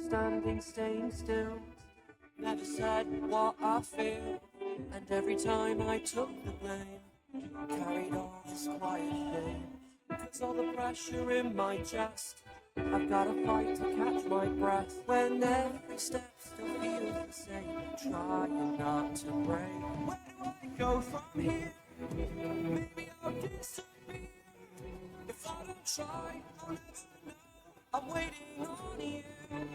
standing, staying still. Never said what I feel, and every time I took the blame, carried all this quiet shame. Cause all the pressure in my chest, I've gotta fight to catch my breath. When every step still feels the same, trying not to break. Where do I go from here? Maybe I'll disappear. If I don't try, I'll never know. I'm waiting on you. Where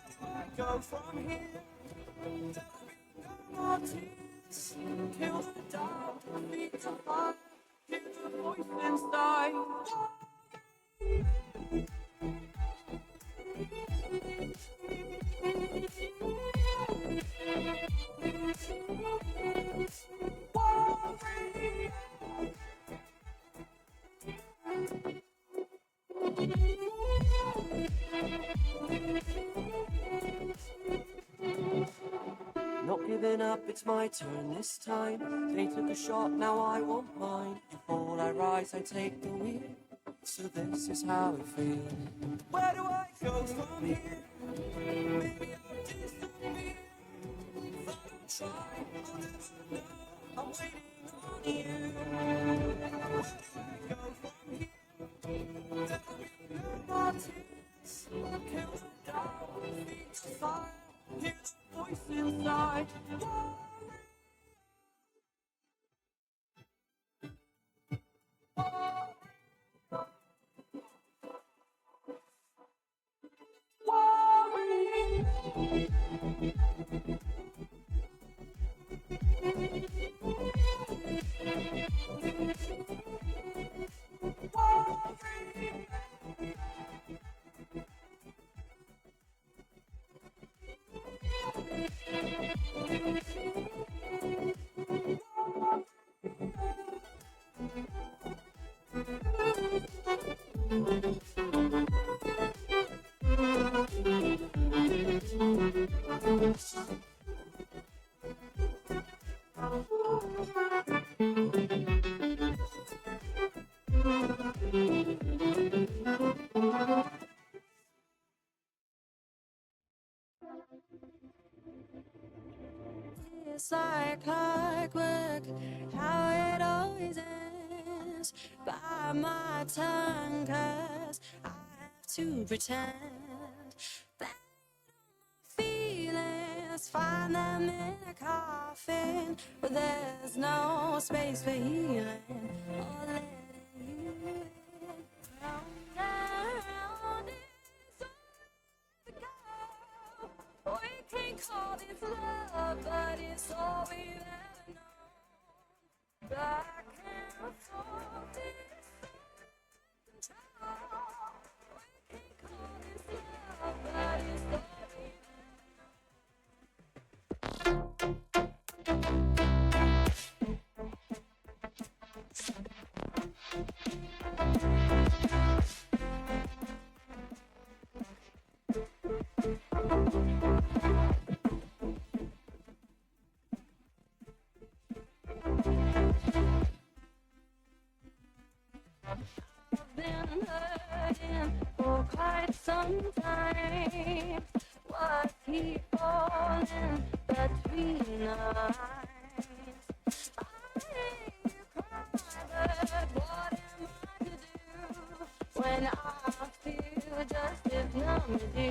do I go from here? There'll be no more tears. Kill the doubt, feed the fire, hear the voice inside. Not giving up, it's my turn this time. They took a shot, now I want mine. If all I rise, I take the wheel. So this is how it feels. Where do I go from here? Maybe I'll disappear. If I don't try, I'll never know. I'm waiting on you. Where do I go from here? There'll be no more tears. Kill the doubt, feed the fire, hear the voice inside. It's like clockwork, how it always ends. Bite my tongue, 'cause I have to pretend that feelings find them in a coffin, but there's no space for healing or letting you in. Round and round it's all to go. We can't call this love, but it's all we've ever known. But I can't afford this control. We can't call this love, but it's all we've been hurting for quite some time. What keep falling between our eyes? I hear you cry, but what am I to do when I feel just as numb as you?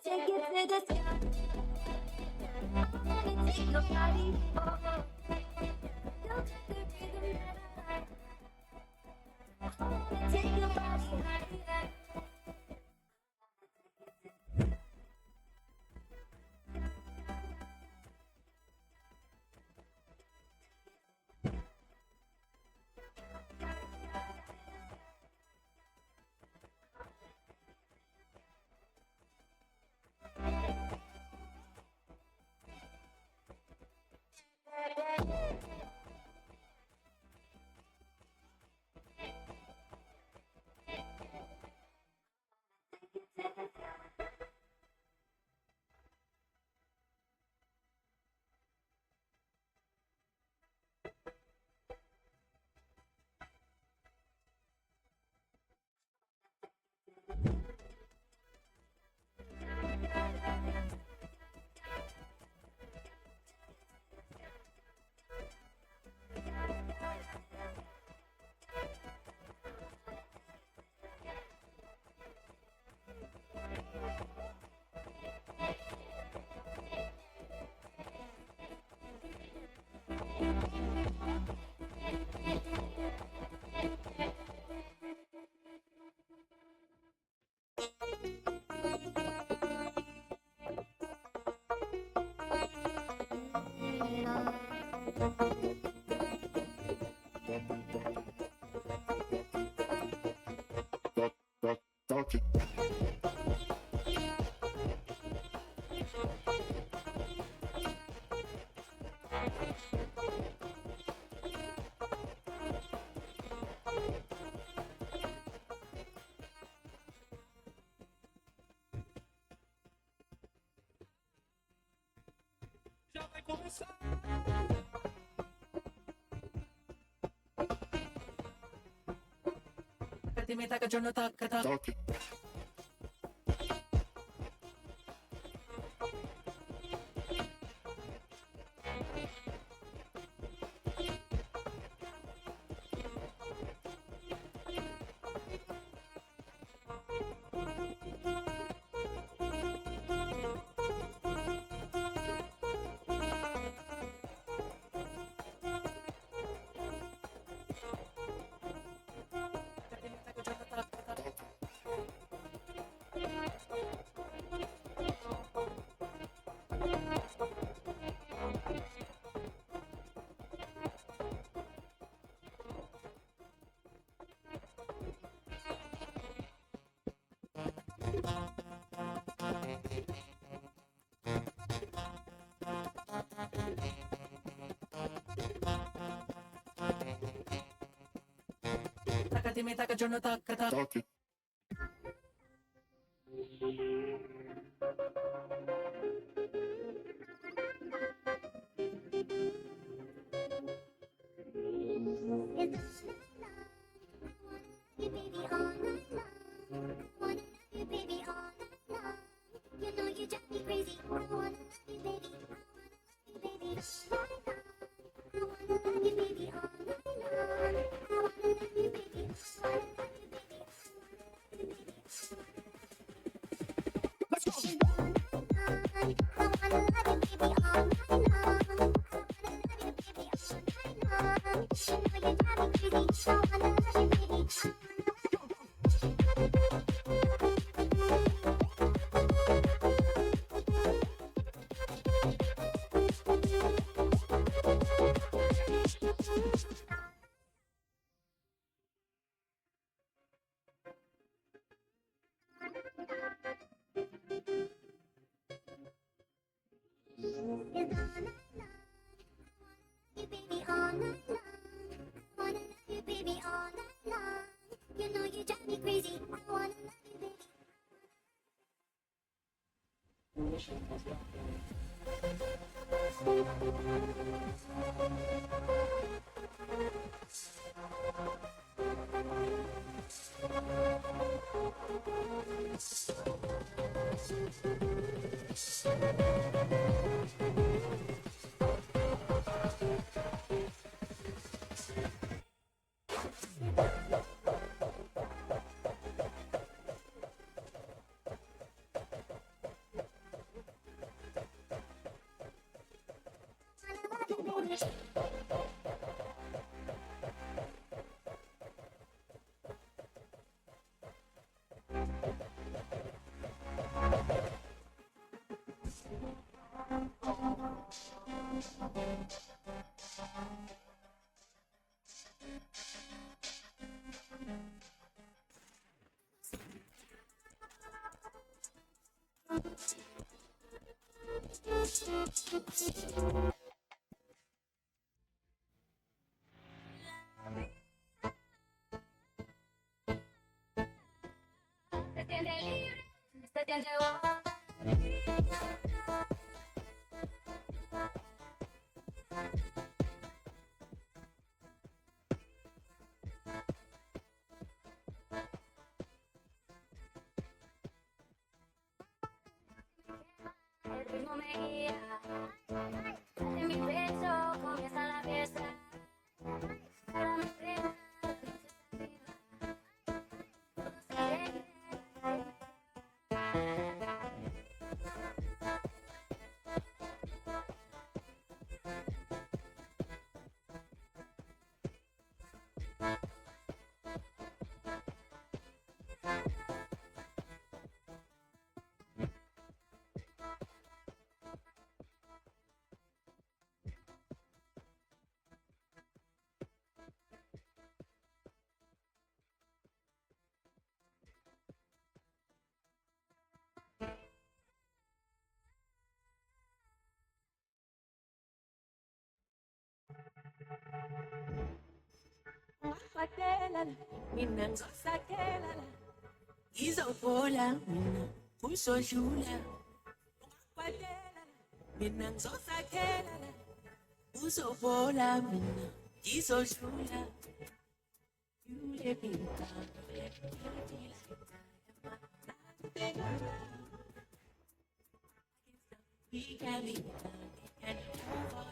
Take it to the sky. I wanna take your body. Oh, don't take the rhythm that I like. I wanna take your body higher. Já vai começar. Dime taca, yo no taca, taca. Taca, dime taca, yo no taca, taca. El ritmo me guía, en mi pecho comienza la fiesta. Para mi prenda, Mina ngizosakela ngizobola mina uzodlula ungakwalela mina ngizosakela uzobola mina ngizodlula you let me down you let me we can be done and move on.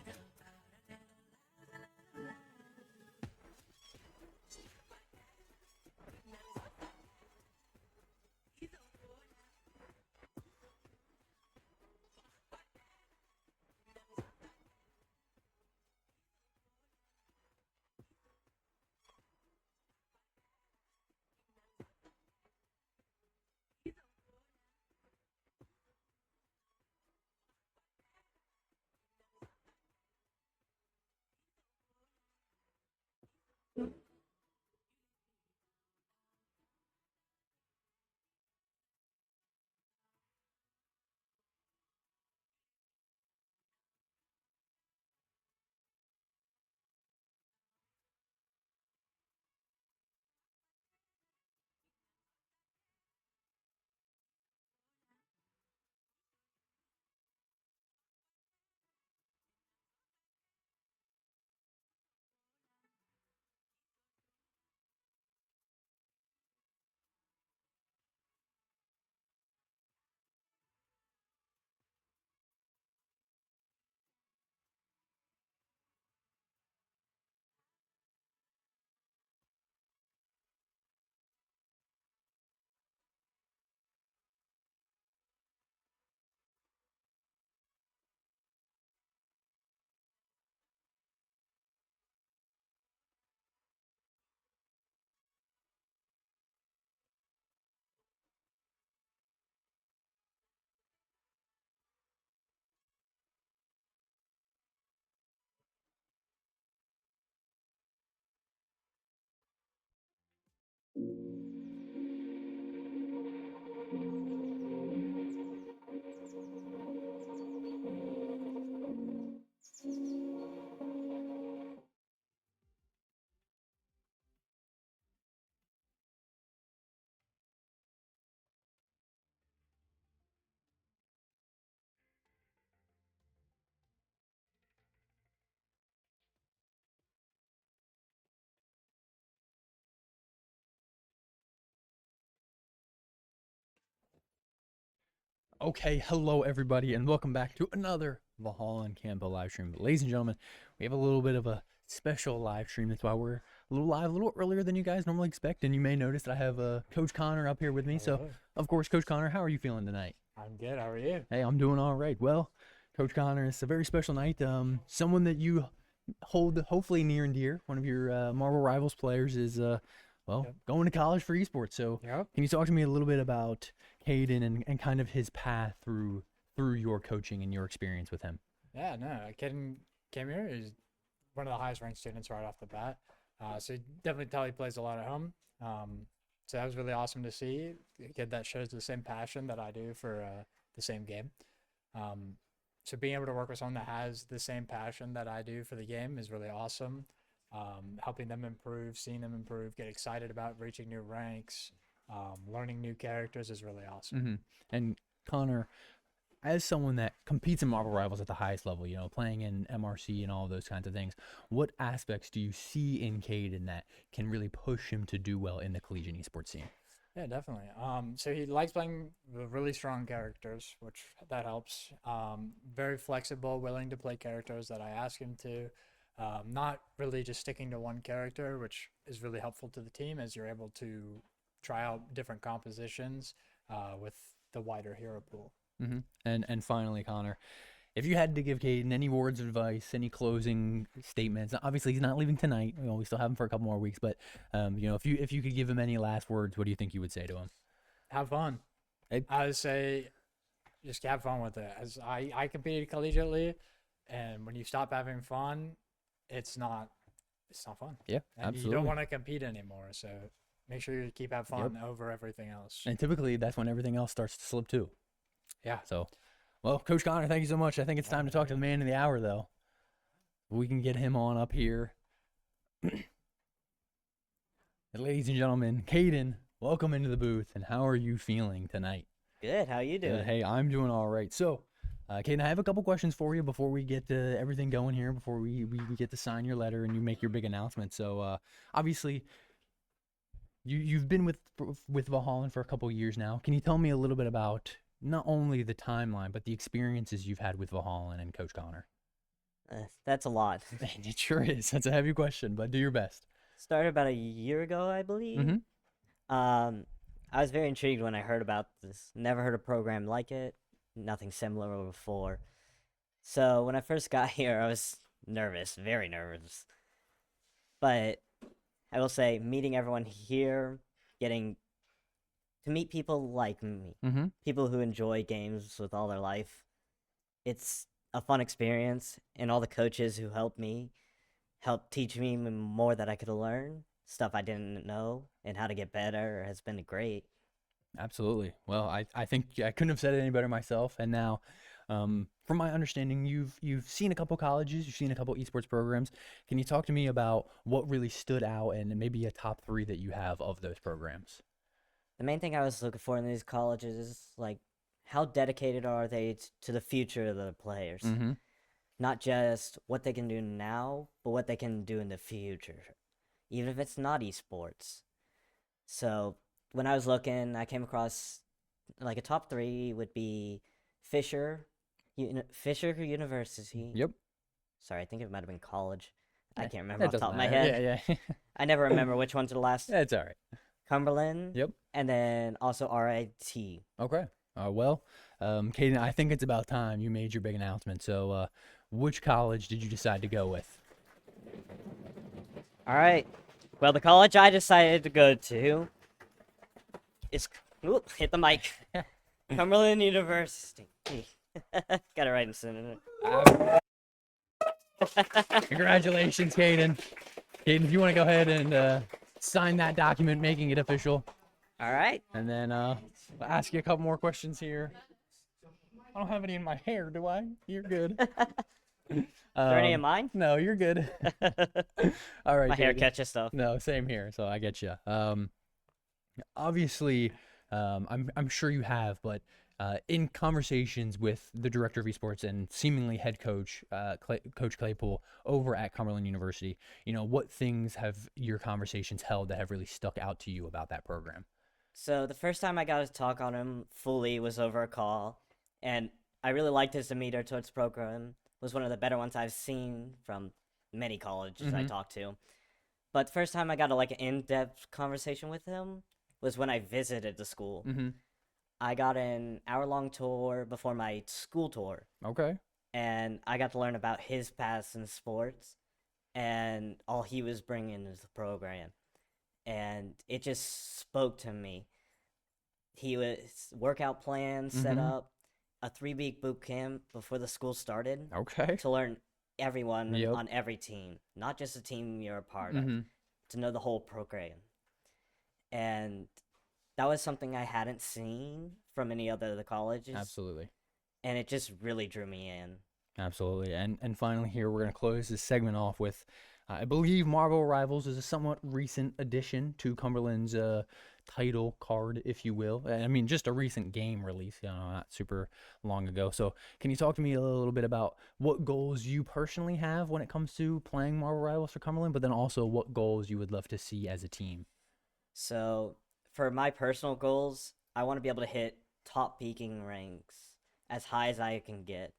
Okay, hello everybody, and welcome back to another Valhalla and Campbell live stream. But ladies and gentlemen, we have a little bit of a special live stream. That's why we're a little live, a little earlier than you guys normally expect. And you may notice that I have Coach Connor up here with me. So, of course, Coach Connor, how are you feeling tonight? I'm good. How are you? Hey, I'm doing all right. Well, Coach Connor, it's a very special night. Someone that you hold hopefully near and dear. One of your Marvel Rivals players is Yep. going to college for esports. So Yep. can you talk to me a little bit about Caden and kind of his path through your coaching and your experience with him? Yeah, no, Caden came here. He's one of the highest ranked students right off the bat. So you definitely tell he plays a lot at home. So that was really awesome to see. A kid that shows the same passion that I do for the same game. So being able to work with someone that has the same passion that I do for the game is really awesome. Helping them improve, seeing them improve, get excited about reaching new ranks, learning new characters is really awesome. Mm-hmm. And Connor, as someone that competes in Marvel Rivals at the highest level, playing in MRC and all of those kinds of things, what aspects do you see in Caden that can really push him to do well in the collegiate esports scene? Yeah, definitely. So he likes playing with really strong characters, which that helps. Very flexible, willing to play characters that I ask him to. Not really just sticking to one character, which is really helpful to the team as you're able to try out different compositions with the wider hero pool. Mm-hmm. And finally, Connor, if you had to give Caden any words of advice, any closing statements, obviously he's not leaving tonight. We still have him for a couple more weeks, but if you could give him any last words, what do you think you would say to him? Have fun. Hey. I would say just have fun with it. As I competed collegiately, and when you stop having fun, it's not fun. Yeah, And absolutely. you don't want to compete anymore. So make sure you keep having fun over everything else. And typically that's when everything else starts to slip too. Yeah. So, well, Coach Connor, thank you so much. I think it's time to talk to the man of the hour, though. We can get him on up here. Ladies and gentlemen, Caden, welcome into the booth. And how are you feeling tonight? Good. How you doing? Hey, I'm doing all right. So, Caden, I have a couple questions for you before we get everything going here, before we get to sign your letter and you make your big announcement. So, obviously, you've been with Valhalla for a couple years now. Can you tell me a little bit about not only the timeline, but the experiences you've had with Valhalla and Coach Connor? That's a lot. It sure is. That's a heavy question, but do your best. Started about a year ago, I believe. Mm-hmm. I was very intrigued when I heard about this. Never heard a program like it. Nothing similar before. So when I first got here, I was nervous, very nervous. But I will say, meeting everyone here, getting to meet people like me, Mm-hmm. people who enjoy games with all their life, it's a fun experience. And all the coaches who helped teach me more that I could learn, stuff I didn't know, and how to get better has been great. Absolutely. Well, I think I couldn't have said it any better myself. And now, from my understanding, you've seen a couple colleges, you've seen a couple esports programs. Can you talk to me about what really stood out and maybe a top 3 that you have of those programs? The main thing I was looking for in these colleges is like, how dedicated are they to the future of the players? Mm-hmm. Not just what they can do now, but what they can do in the future, even if it's not esports. So when I was looking, I came across like a top 3 would be Fisher University. Yep. Sorry, I think it might have been college. I Yeah, can't remember off the doesn't top of my matter. head. Yeah. I never remember which one's the last. That's all right. Cumberland. Yep. And then also RIT. Okay. Well, Caden, I think it's about time you made your big announcement. So, which college did you decide to go with? All right. Well, the college I decided to go to is hit the mic. Cumberland University. Got it right in synonym. Congratulations, Caden. Caden, if you want to go ahead and sign that document, making it official. All right. And then I'll ask you a couple more questions here. I don't have any in my hair, do I? You're good. Is there any in mine? No, you're good. All right. My hair Caden. catches stuff. No, same here. So I get you. Obviously, I'm sure you have, but in conversations with the director of esports and seemingly head coach, Coach Claypool over at Cumberland University, what things have your conversations held that have really stuck out to you about that program? So the first time I got to talk on him fully was over a call, and I really liked his demeanor towards the program. It was one of the better ones I've seen from many colleges I talked to. But the first time I got an in-depth conversation with him was when I visited the school. Mm-hmm. I got an hour-long tour before my school tour, Okay. and I got to learn about his past in sports and all he was bringing is the program, and it just spoke to me. He was workout plans set Mhm. up, a 3-week boot camp before the school started Okay. to learn everyone Yep. on every team, not just the team you're a part of, Mhm. to know the whole program. And that was something I hadn't seen from any other of the colleges, Absolutely. and it just really drew me in. Absolutely. And finally here we're going to close this segment off with I believe Marvel Rivals is a somewhat recent addition to Cumberland's title card, if you will. I mean, just a recent game release, not super long ago. So, can you talk to me a little bit about what goals you personally have when it comes to playing Marvel Rivals for Cumberland, but then also what goals you would love to see as a team? So, for my personal goals, I want to be able to hit top peaking ranks as high as I can get.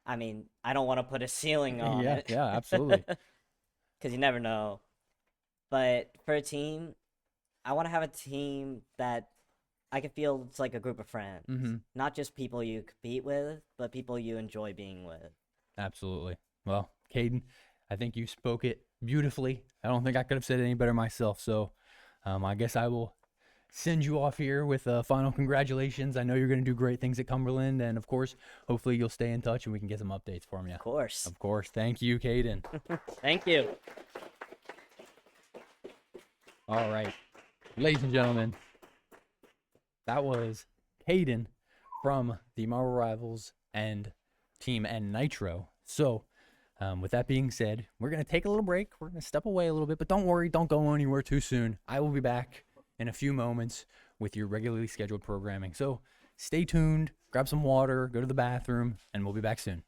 I mean, I don't want to put a ceiling on Yeah, it. yeah, absolutely. Because you never know. But for a team, I want to have a team that I can feel it's like a group of friends. Mhm. Not just people you compete with, but people you enjoy being with. Absolutely. Well, Caden, I think you spoke it beautifully. I don't think I could have said it any better myself. So I guess I will send you off here with final congratulations. I know you're going to do great things at Cumberland. And of course, hopefully you'll stay in touch and we can get some updates from you. Of course. Of course. Thank you, Caden. Thank you. All right. Ladies and gentlemen, that was Caden from the Marvel Rivals and Team and Nitro. So, with that being said, we're going to take a little break. We're going to step away a little bit, but don't worry, don't go anywhere too soon. I will be back in a few moments with your regularly scheduled programming. So, stay tuned, grab some water, go to the bathroom, and we'll be back soon.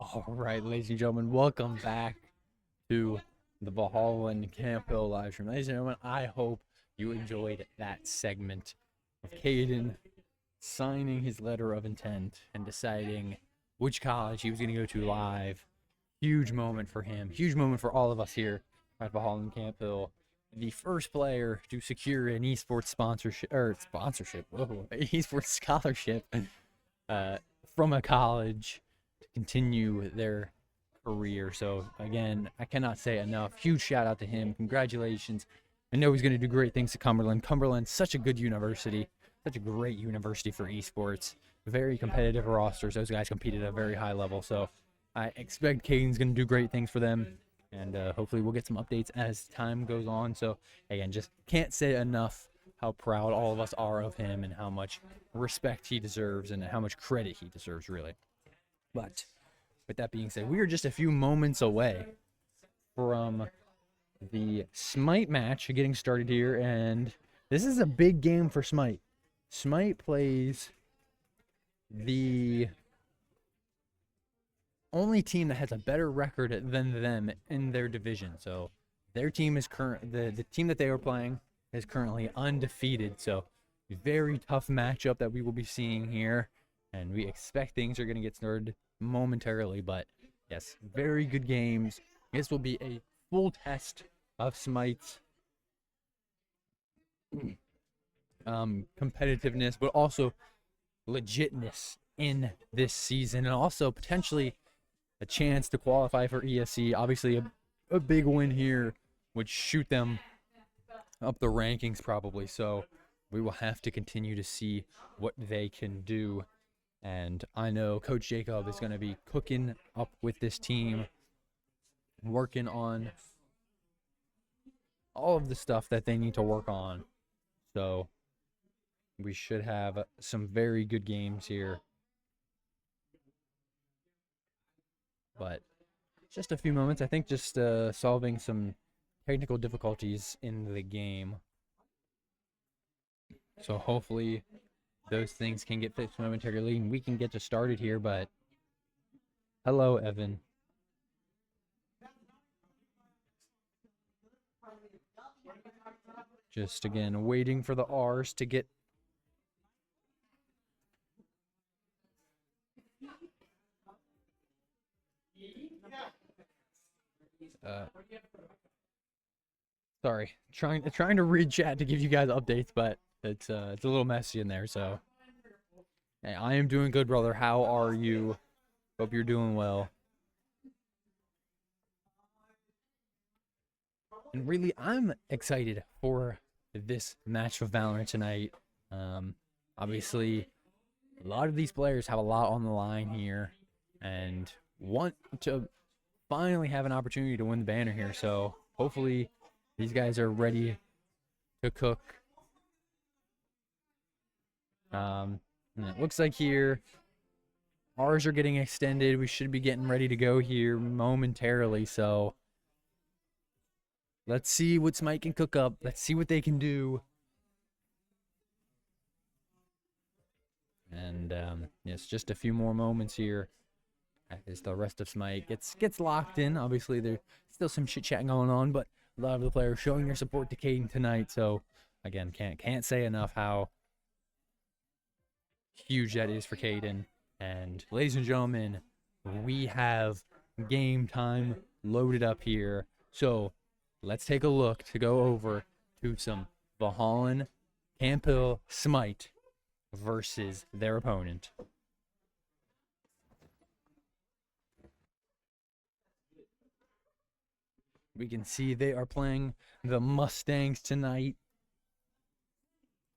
All right, ladies and gentlemen, welcome back to the Valhalla and Camp Hill live stream. Ladies and gentlemen, I hope you enjoyed that segment of Caden signing his letter of intent and deciding which college he was going to go to live. Huge moment for him. Huge moment for all of us here at Valhalla and Camp Hill. The first player to secure an esports sponsorship, esports scholarship from a college to continue their career. So again, I cannot say enough. Huge shout out to him. Congratulations. I know he's going to do great things at Cumberland. Cumberland's such a good university, such a great university for esports. Very competitive rosters. Those guys competed at a very high level. So I expect Caden's going to do great things for them. And hopefully we'll get some updates as time goes on. So again, just can't say enough how proud all of us are of him and how much respect he deserves and how much credit he deserves, really. But with that being said, we are just a few moments away from the Smite match getting started here, and this is a big game for Smite. Smite plays the only team that has a better record than them in their division. So their team is the team that they are playing is currently undefeated. So very tough matchup that we will be seeing here, and we expect things are going to get started momentarily. But yes, very good games. This will be a full test of Smite's competitiveness, but also legitness in this season, and also potentially a chance to qualify for ESC. Obviously, a big win here would shoot them up the rankings probably. So we will have to continue to see what they can do. And I know Coach Jacob is going to be cooking up with this team, working on all of the stuff that they need to work on. So we should have some very good games here. But just a few moments. I think just solving some technical difficulties in the game. So hopefully those things can get fixed momentarily and we can get to started here. But hello, Evan. Just again waiting for the R's to get sorry, trying to read chat to give you guys updates, but it's a little messy in there. So hey, I am doing good, brother. How are you? Hope you're doing well. And really, I'm excited for this match of Valorant tonight. Obviously, a lot of these players have a lot on the line here and want to finally have an opportunity to win the banner here. So hopefully these guys are ready to cook. And it looks like here ours are getting extended. We should be getting ready to go here momentarily. So let's see what Smite can cook up. Let's see what they can do. And yes, just a few more moments here as the rest of Smite gets locked in. Obviously, there's still some chit chat going on, but a lot of the players showing their support to Caden tonight. So again, can't say enough how huge that is for Caden. And ladies and gentlemen, we have game time loaded up here. So let's take a look to go over to some Valhalla Camp Hill Smite versus their opponent. We can see they are playing the Mustangs tonight.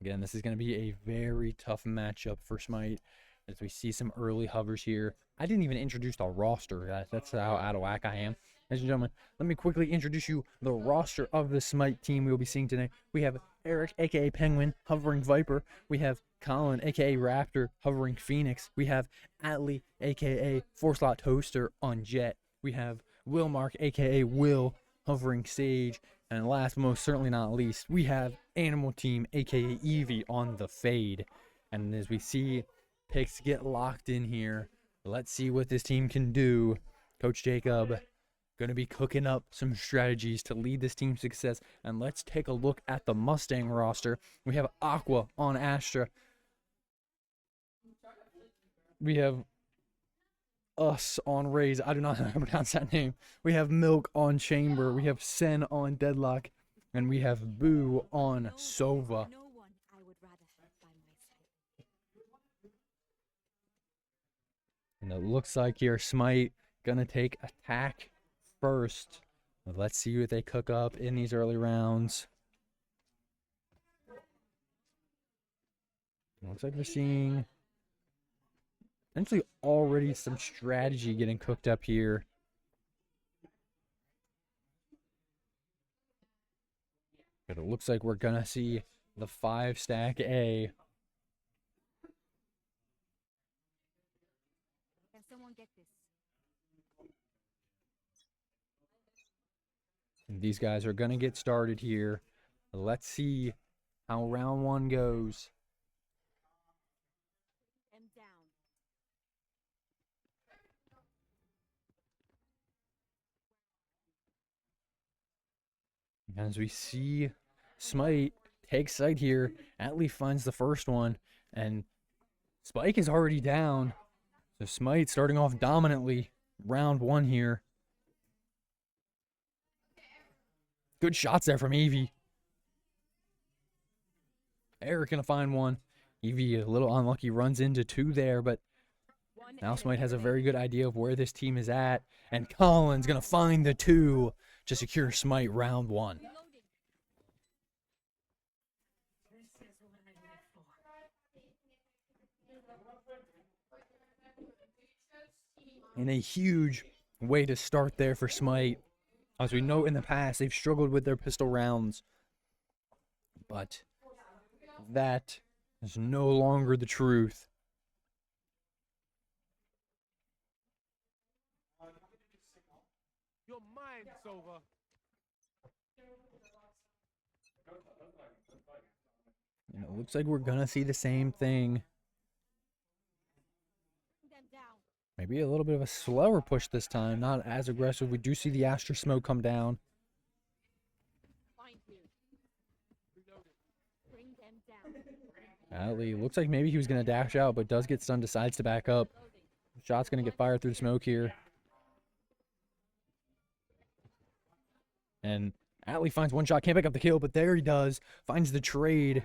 Again, this is going to be a very tough matchup for Smite as we see some early hovers here. I didn't even introduce the roster, guys. That's how out of whack I am. Ladies and gentlemen, let me quickly introduce you the roster of the Smite team we'll be seeing tonight. We have Eric, a.k.a. Penguin, hovering Viper. We have Colin, a.k.a. Raptor, hovering Phoenix. We have Atlee, a.k.a. 4-slot Toaster on Jet. We have Will Mark, a.k.a. Will, hovering Sage. And last but most certainly not least, we have Animal Team, a.k.a. Eevee, on the Fade. And as we see picks get locked in here, Let's see what this team can do. Coach Jacob going to be cooking up some strategies to lead this team's success. And let's take a look at the Mustang roster. We have Aqua on Astra. We have Us on Raze. I do not know how to pronounce that name. We have Milk on Chamber. We have Sen on Deadlock. And we have Boo on Sova. No one I would rather have by my side. And it looks like here Smite gonna take attack first. Let's see what they cook up in these early rounds. Looks like we're seeing essentially already some strategy getting cooked up here. But it looks like we're gonna see the 5-stack A. Can someone get this? And these guys are gonna get started here. Let's see how round 1 goes. Them down. As we see Smite take site here, Atlee finds the first one, and Spike is already down. So Smite starting off dominantly round 1 here. Good shots there from Evie. Eric gonna find one. Evie a little unlucky, runs into 2 there, but now Smite has a very good idea of where this team is at, and Colin's gonna find the 2 to secure Smite round 1. And a huge way to start there for Smite. As we know in the past, they've struggled with their pistol rounds. But that is no longer the truth. Your mind's over. And it looks like we're gonna see the same thing. Them down. Maybe a little bit of a slower push this time, not as aggressive. We do see the Astra smoke come down. Find me. Bring them down. Atlee looks like maybe he was gonna dash out, but does get stunned, decides to back up. Shot's gonna get fired through the smoke here. And Atlee finds one shot, can't pick up the kill, but there he does. Finds the trade.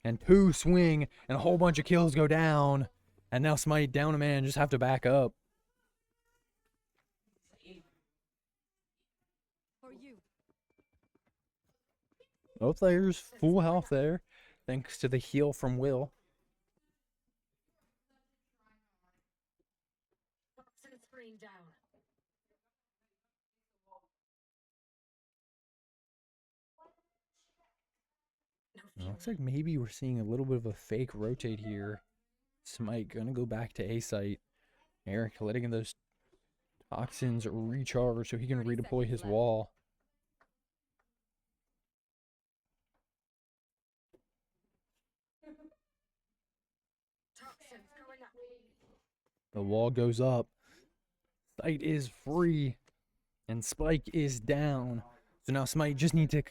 And 2 swing, and a whole bunch of kills go down. And now Smite down a man, just have to back up. For you. Both players full health there, thanks to the heal from Will. Screen down. It looks like maybe we're seeing a little bit of a fake rotate here. Smite gonna go back to A site. Eric letting those toxins recharge so he can redeploy his wall. Toxins going up. The wall goes up. Site is free. And Spike is down. So now Smite just need to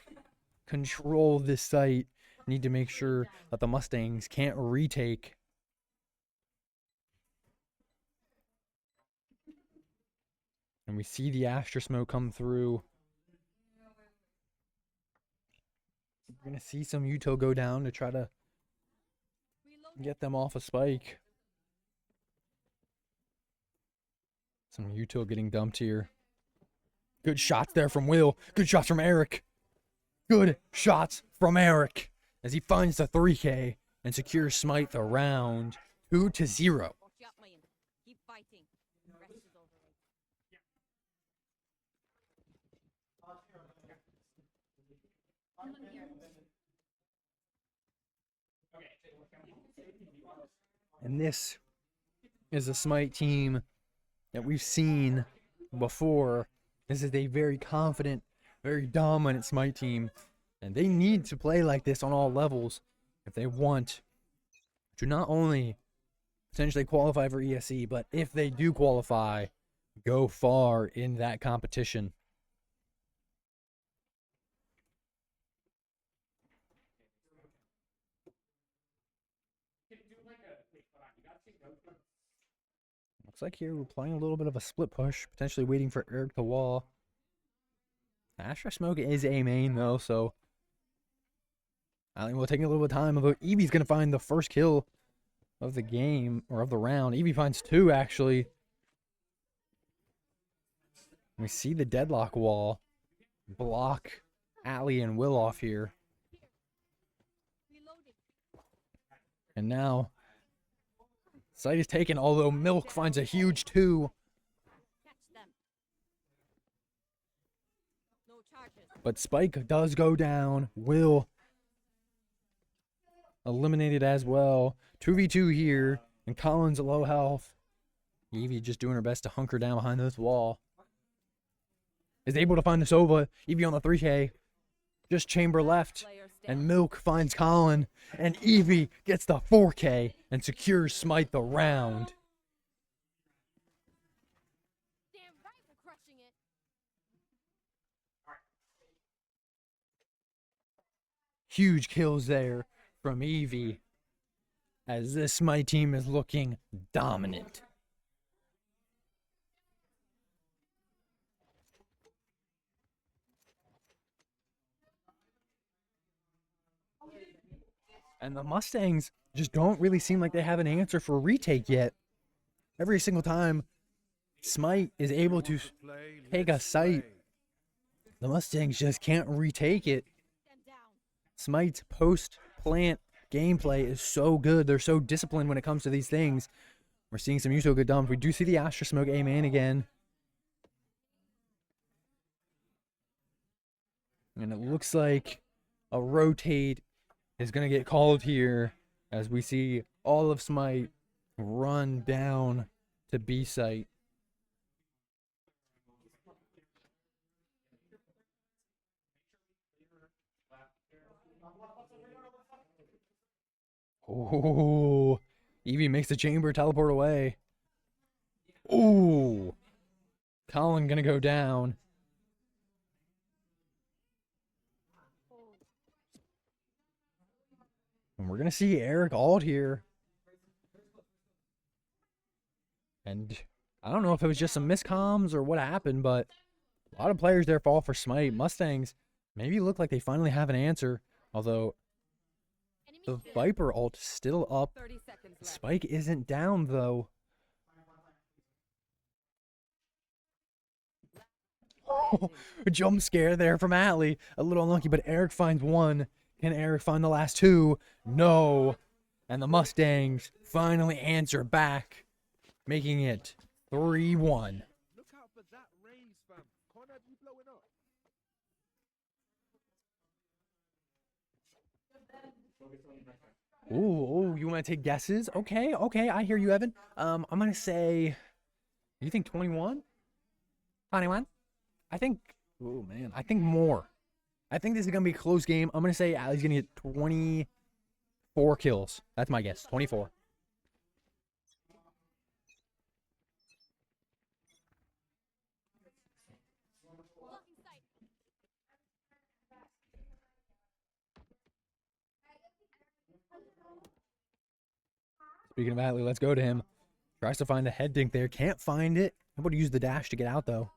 control this site. Need to make sure that the Mustangs can't retake. And we see the Astra smoke come through. We're going to see some util go down to try to get them off a Spike. Some util getting dumped here. Good shots there from Will. Good shots from Eric. Good shots from Eric as he finds the 3K and secures Smite the round 2-0. Watch out, man. Keep fighting. Rest is overrated. And this is a Smite team that we've seen before. This is a very confident, very dominant Smite team. And they need to play like this on all levels if they want to not only potentially qualify for ESC, but if they do qualify, go far in that competition. Looks like here we're playing a little bit of a split push, potentially waiting for Eric to wall. Astra Smoke is a main though, so I think we'll take a little bit of time. Although Evie's gonna find the first kill of the game or of the round. Evie finds 2 actually. We see the deadlock wall block Allie and Will off here. And now site is taken, although Milk finds a huge 2. But Spike does go down. Will eliminated as well. 2v2 here. And Colin's low health. Evie just doing her best to hunker down behind this wall. Is able to find the Sova. Evie on the 3K. Just chamber left. And Milk finds Colin. And Evie gets the 4K and secures Smite the round. Huge kills there from Evie, as this Smite team is looking dominant. And the Mustangs just don't really seem like they have an answer for retake yet. Every single time Smite is able to take a site, the Mustangs just can't retake it. Smite's post-plant gameplay is so good. They're so disciplined when it comes to these things. We're seeing some usual good dumps. We do see the Astra Smoke A main again. And it looks like a rotate is going to get called here as we see all of Smite run down to B site. Oh, Evie makes the chamber teleport away. Oh, Colin gonna go down. And we're gonna see Eric Ald here. And I don't know if it was just some miscomms or what happened, but a lot of players there fall for Smite. Mustangs maybe look like they finally have an answer, although the Viper ult still up. Spike isn't down, though. Oh, jump scare there from Atlee. A little unlucky, but Eric finds 1. Can Eric find the last 2? No. And the Mustangs finally answer back, making it 3-1. Look out for that raise, fam. Can't have you blowing up. Ooh, you want to take guesses? Okay, I hear you, Evan. I'm gonna say, you think 21? 21? I think, oh man, I think more. I think this is gonna be a close game. I'm gonna say Allie's gonna get 24 kills. That's my guess, 24. Speaking of Atlee, let's go to him. Tries to find a head dink there. Can't find it. Able to use the dash to get out, though.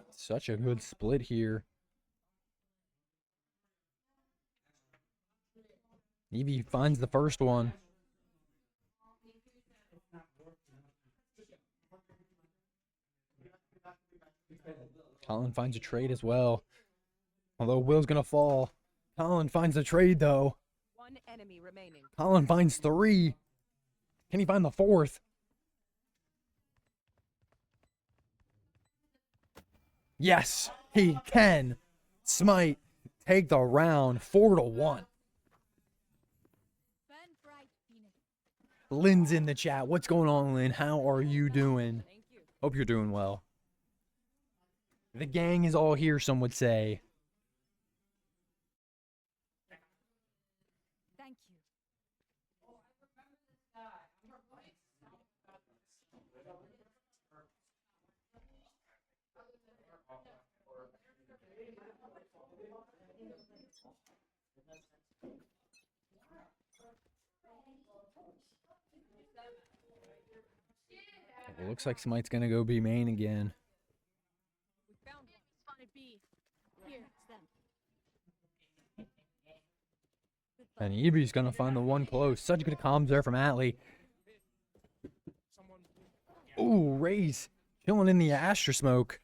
Such a good split here. Evie finds the first one. Colin finds a trade as well. Although Will's going to fall. Colin finds the trade, though. 1 enemy remaining. Colin finds 3. Can he find the 4th? Yes, he can. Smite take the round 4-1. Lynn's in the chat. What's going on, Lynn? How are you doing? Thank you. Hope you're doing well. The gang is all here, some would say. It looks like Smite's gonna go be main again. We found one. Spotted B. Here, it's them. And Eevee's gonna find the one close. Such good comms there from Atlee. Ooh, Raze killing in the Astra smoke.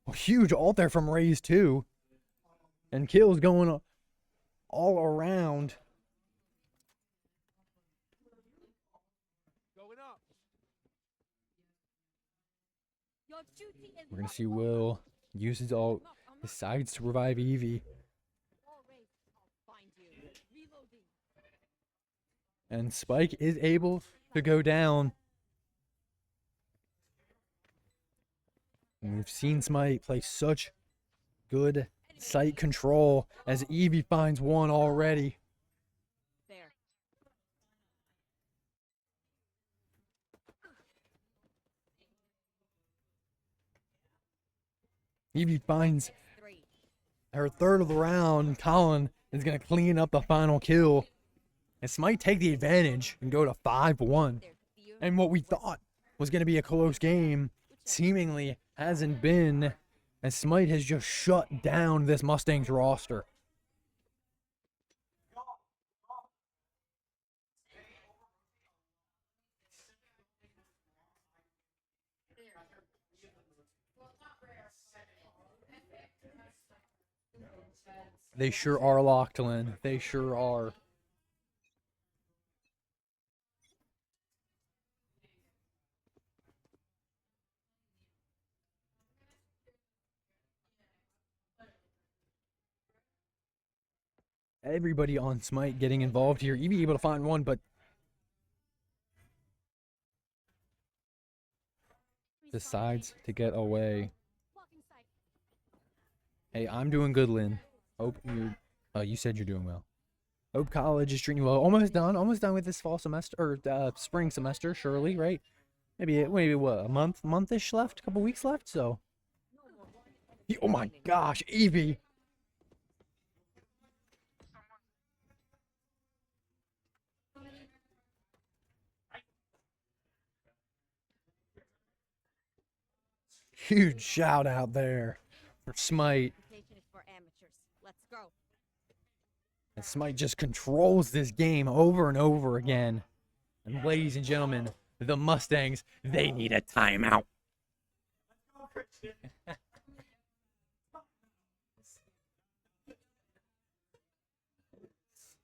A huge ult there from Raze too. And kills going all around. Going up. Your duty is We're gonna see Will use his ult, decides to revive Eevee. all raised. I'll find you. Reloading. And Spike is able to go down. And we've seen Smite play such good sight control as Eevee finds one already. There. Eevee finds Three. her third of the round. Colin is going to clean up the final kill. And Smite take the advantage and go to 5-1. There's fear. And what we thought was going to be a close game seemingly hasn't been, as Smite has just shut down this Mustangs roster. They sure are locked in. They sure are. Everybody on Smite getting involved here. Eevee able to find one, but decides to get away. Blocking sight. Hey, I'm doing good, Lynn. Hope you said you're doing well. Hope college is treating you well. Almost done with this fall semester, or spring semester, surely, right? Maybe what, a month-ish left, a couple weeks left, so. Oh my gosh, Eevee. Huge shout out there for Smite. Reputation is for amateurs. Let's go. And Smite just controls this game over and over again. And ladies and gentlemen, the Mustangs, they need a timeout.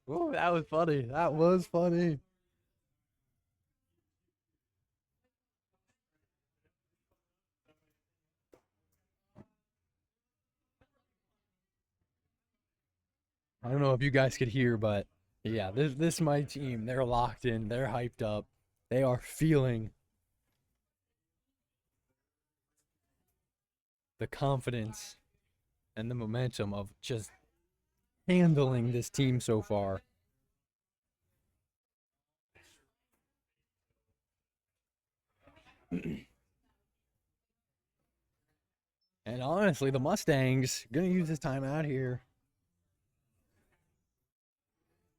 Ooh, that was funny. That was funny. I don't know if you guys could hear, but yeah, this my team. They're locked in. They're hyped up. They are feeling the confidence and the momentum of just handling this team so far. And honestly, the Mustangs gonna use this time out here.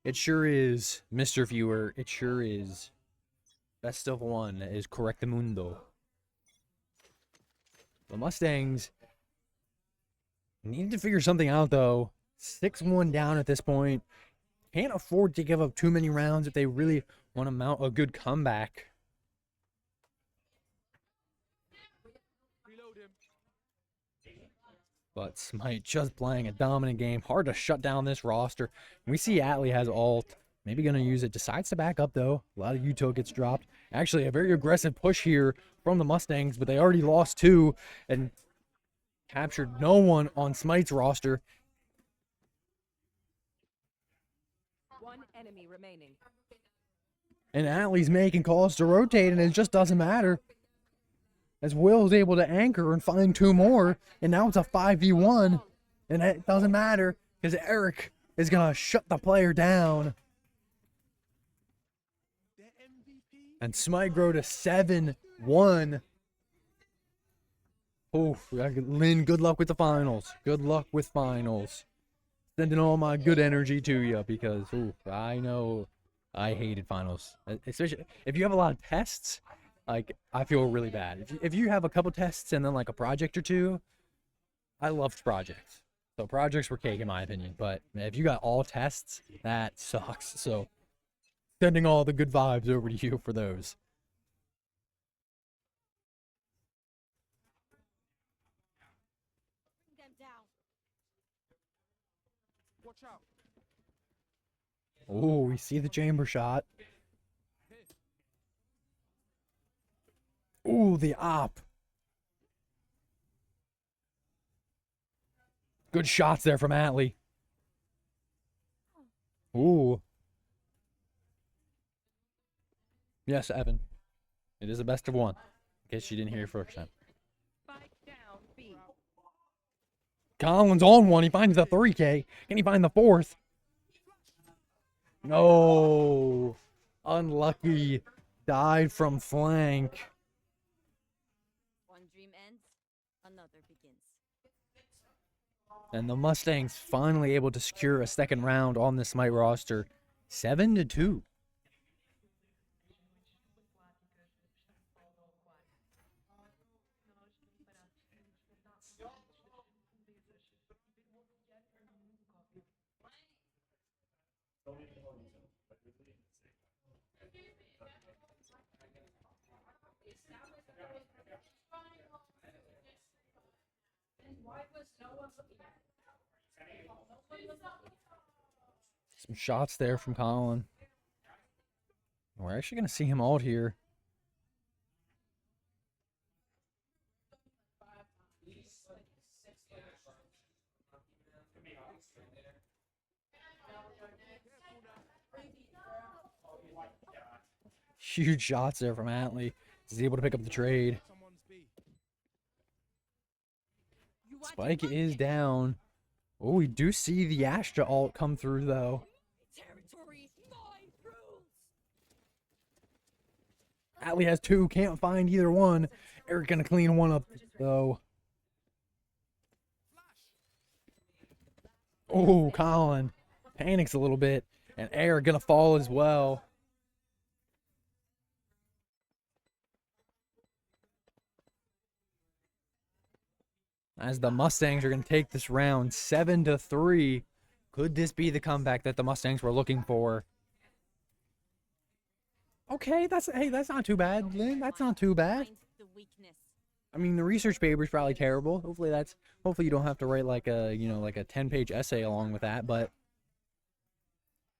It sure is, Mr. Viewer. It sure is. Best of one is Correctamundo. The Mustangs need to figure something out, though. 6-1 down at this point. Can't afford to give up too many rounds if they really want to mount a good comeback. Reload him. But Smite just playing a dominant game. Hard to shut down this roster. We see Atlee has ult. Maybe going to use it. Decides to back up, though. A lot of util gets dropped. Actually, a very aggressive push here from the Mustangs, but they already lost 2 and captured no one on Smite's roster. One enemy remaining. And Atlee's making calls to rotate, and it just doesn't matter. As Will's able to anchor and find 2 more, and now it's a 5v1, and it doesn't matter because Eric is going to shut the player down. They're MVP. And Smite grow to 7-1. Oh, Lynn, good luck with the finals. Good luck with finals. Sending all my good energy to you because ooh, I know I hated finals, especially if you have a lot of tests. Like I feel really bad if you have a couple tests and then like a project or two. I loved projects, so projects were cake in my opinion. But if you got all tests, that sucks. So sending all the good vibes over to you for those. Bring them down. Watch out. Oh, we see the chamber shot. Ooh, the op. Good shots there from Atlee. Ooh. Yes, Evan. It is a best of one. In case you didn't hear it first time. Spike down B. Collins on one. He finds the 3K. Can he find the fourth? No. Unlucky. Died from flank. One dream ends, another begins. And the Mustangs finally able to secure a second round on the Smite roster. 7-2. Some shots there from Colin. We're actually going to see him out here. Huge shots there from Atlee. He's able to pick up the trade. Someone's B. Spike is down. Oh, we do see the Astra ult come through, though. Territory, my rules. Atlee has two. Can't find either one. Eric going to clean one up, though. Oh, Colin panics a little bit. And Eric going to fall as well. As the Mustangs are going to take this round 7-3. Could this be the comeback that the Mustangs were looking for? Okay, that's not too bad, Lynn. That's not too bad. Find the weakness. I mean, the research paper is probably terrible. Hopefully you don't have to write like a 10-page essay along with that, but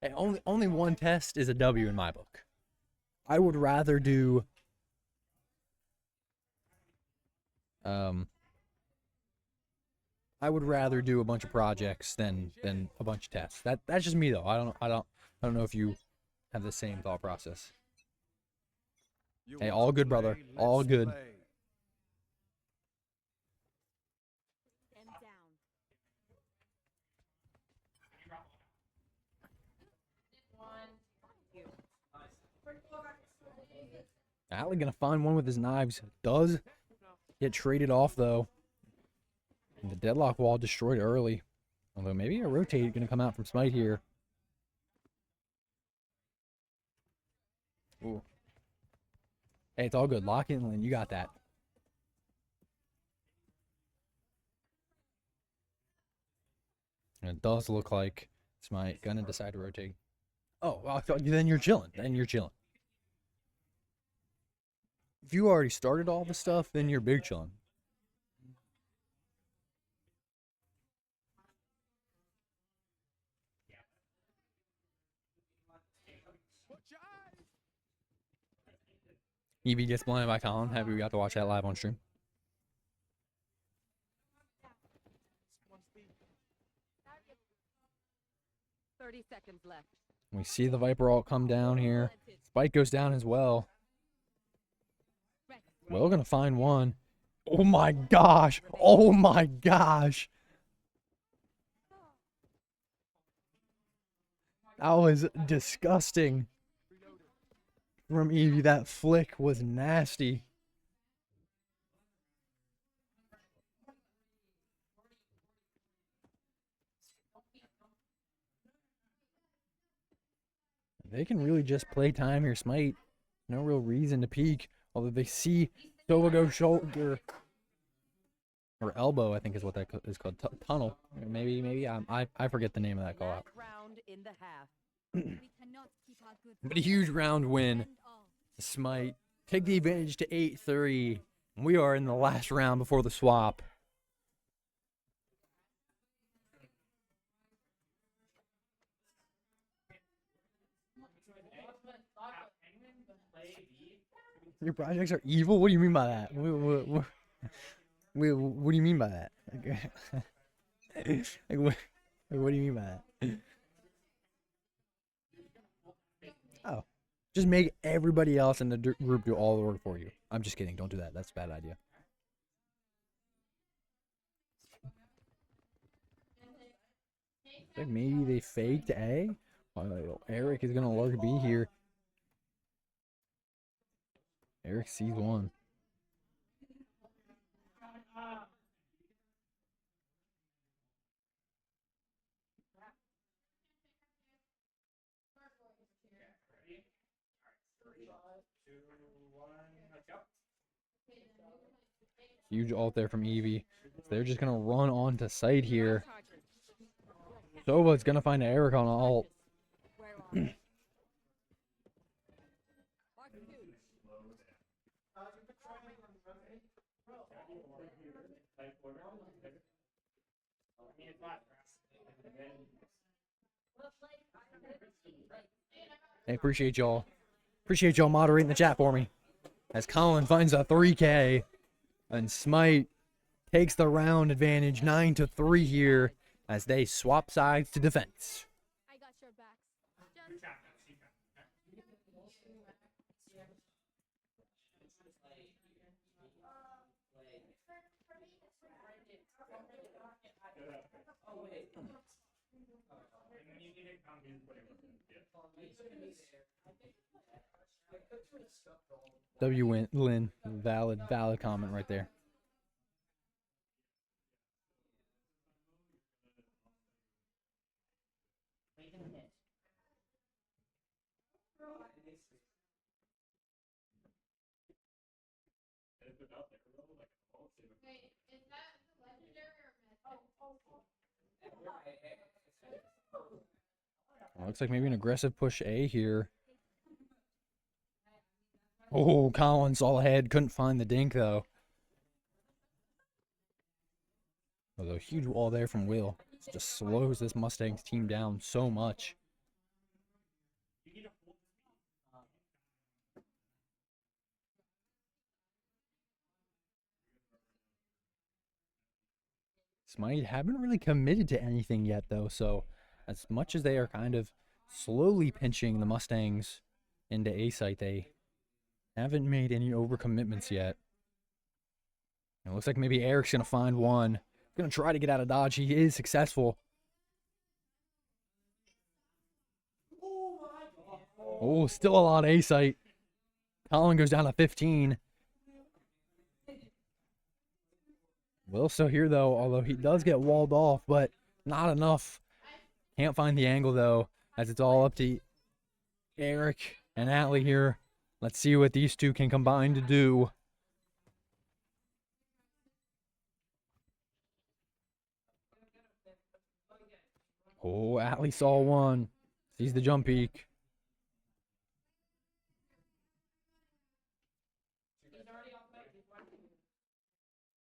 hey, only one test is a W in my book. I would rather do a bunch of projects than a bunch of tests. That's just me though. I don't know if you have the same thought process. Hey, all good, brother. All good. Them down. Atlee gonna find one with his knives. Does get traded off though. And the deadlock wall destroyed early. Although maybe a rotate gonna come out from Smite here. Ooh. Hey, it's all good. Lock in, Lynn. You got that. And it does look like Smite gonna decide to rotate. Oh, well, then you're chilling. Then you're chilling. If you already started all the stuff, then you're big chilling. Watch your eyes. EV gets blinded by Colin. Happy we got to watch that live on stream. Someone's B. 30 seconds left. We see the Viper ult come down here. Spike goes down as well. Will gonna find one. Oh my gosh. Oh my gosh. That was disgusting from Evie. That flick was nasty. They can really just play time here, Smite. No real reason to peek. Although they see Sova go shoulder. Or elbow, I think is what that is called. Tunnel. Maybe I forget the name of that call out. Round in the half. But a huge round win. Smite take the advantage to 8-3. We are in the last round before the swap. Your projects are evil? What do you mean by that? What do you mean by that? What do you mean by that? Oh. Just make everybody else in the group do all the work for you. I'm just kidding. Don't do that. That's a bad idea. I think maybe they faked A. Eric is going to lurk B here. Eric sees one. Huge ult there from Eevee. So they're just going to run on to site here. Sova's going to find Eric on ult. Hey, appreciate y'all. Appreciate y'all moderating the chat for me. As Colin finds a 3K. And Smite takes the round advantage 9-3 here as they swap sides to defense. I got your back. Lynn, valid comment right there. Looks like maybe an aggressive push A here. Oh, Collins all ahead. Couldn't find the dink, though. Although, huge wall there from Will. It just slows this Mustangs team down so much. Smite haven't really committed to anything yet, though, so as much as they are kind of slowly pinching the Mustangs into A site, they haven't made any overcommitments yet. It looks like maybe Eric's going to find one. Going to try to get out of dodge. He is successful. Oh, still a lot of A site. Colin goes down to 15. Will still here, though, although he does get walled off, but not enough. Can't find the angle, though, as it's all up to Eric and Atlee here. Let's see what these two can combine to do. Oh, Atlee saw one. Sees the jump peak.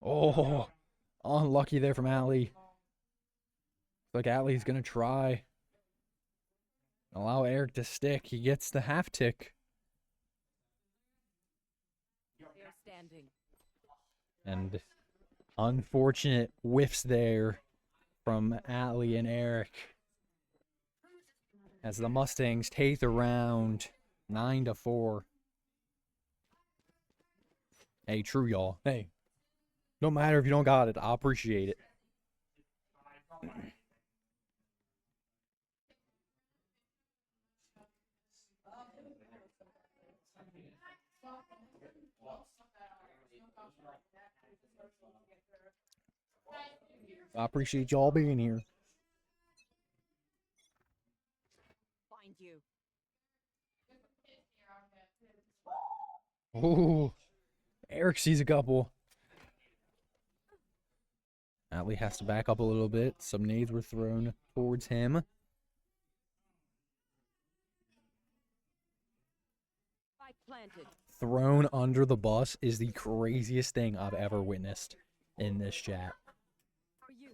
Oh, unlucky there from Atlee. Looks like Atlee's going to try. Allow Eric to stick. He gets the half tick. They're standing. And unfortunate whiffs there from Atlee and Eric. As the Mustangs take the round 9-4. Hey, true, y'all. Hey, no matter if you don't got it, I appreciate it. I appreciate y'all being here. Find you. Ooh, Eric sees a couple. Atlee has to back up a little bit. Some nades were thrown towards him. Spike planted. Thrown under the bus is the craziest thing I've ever witnessed in this chat. For you.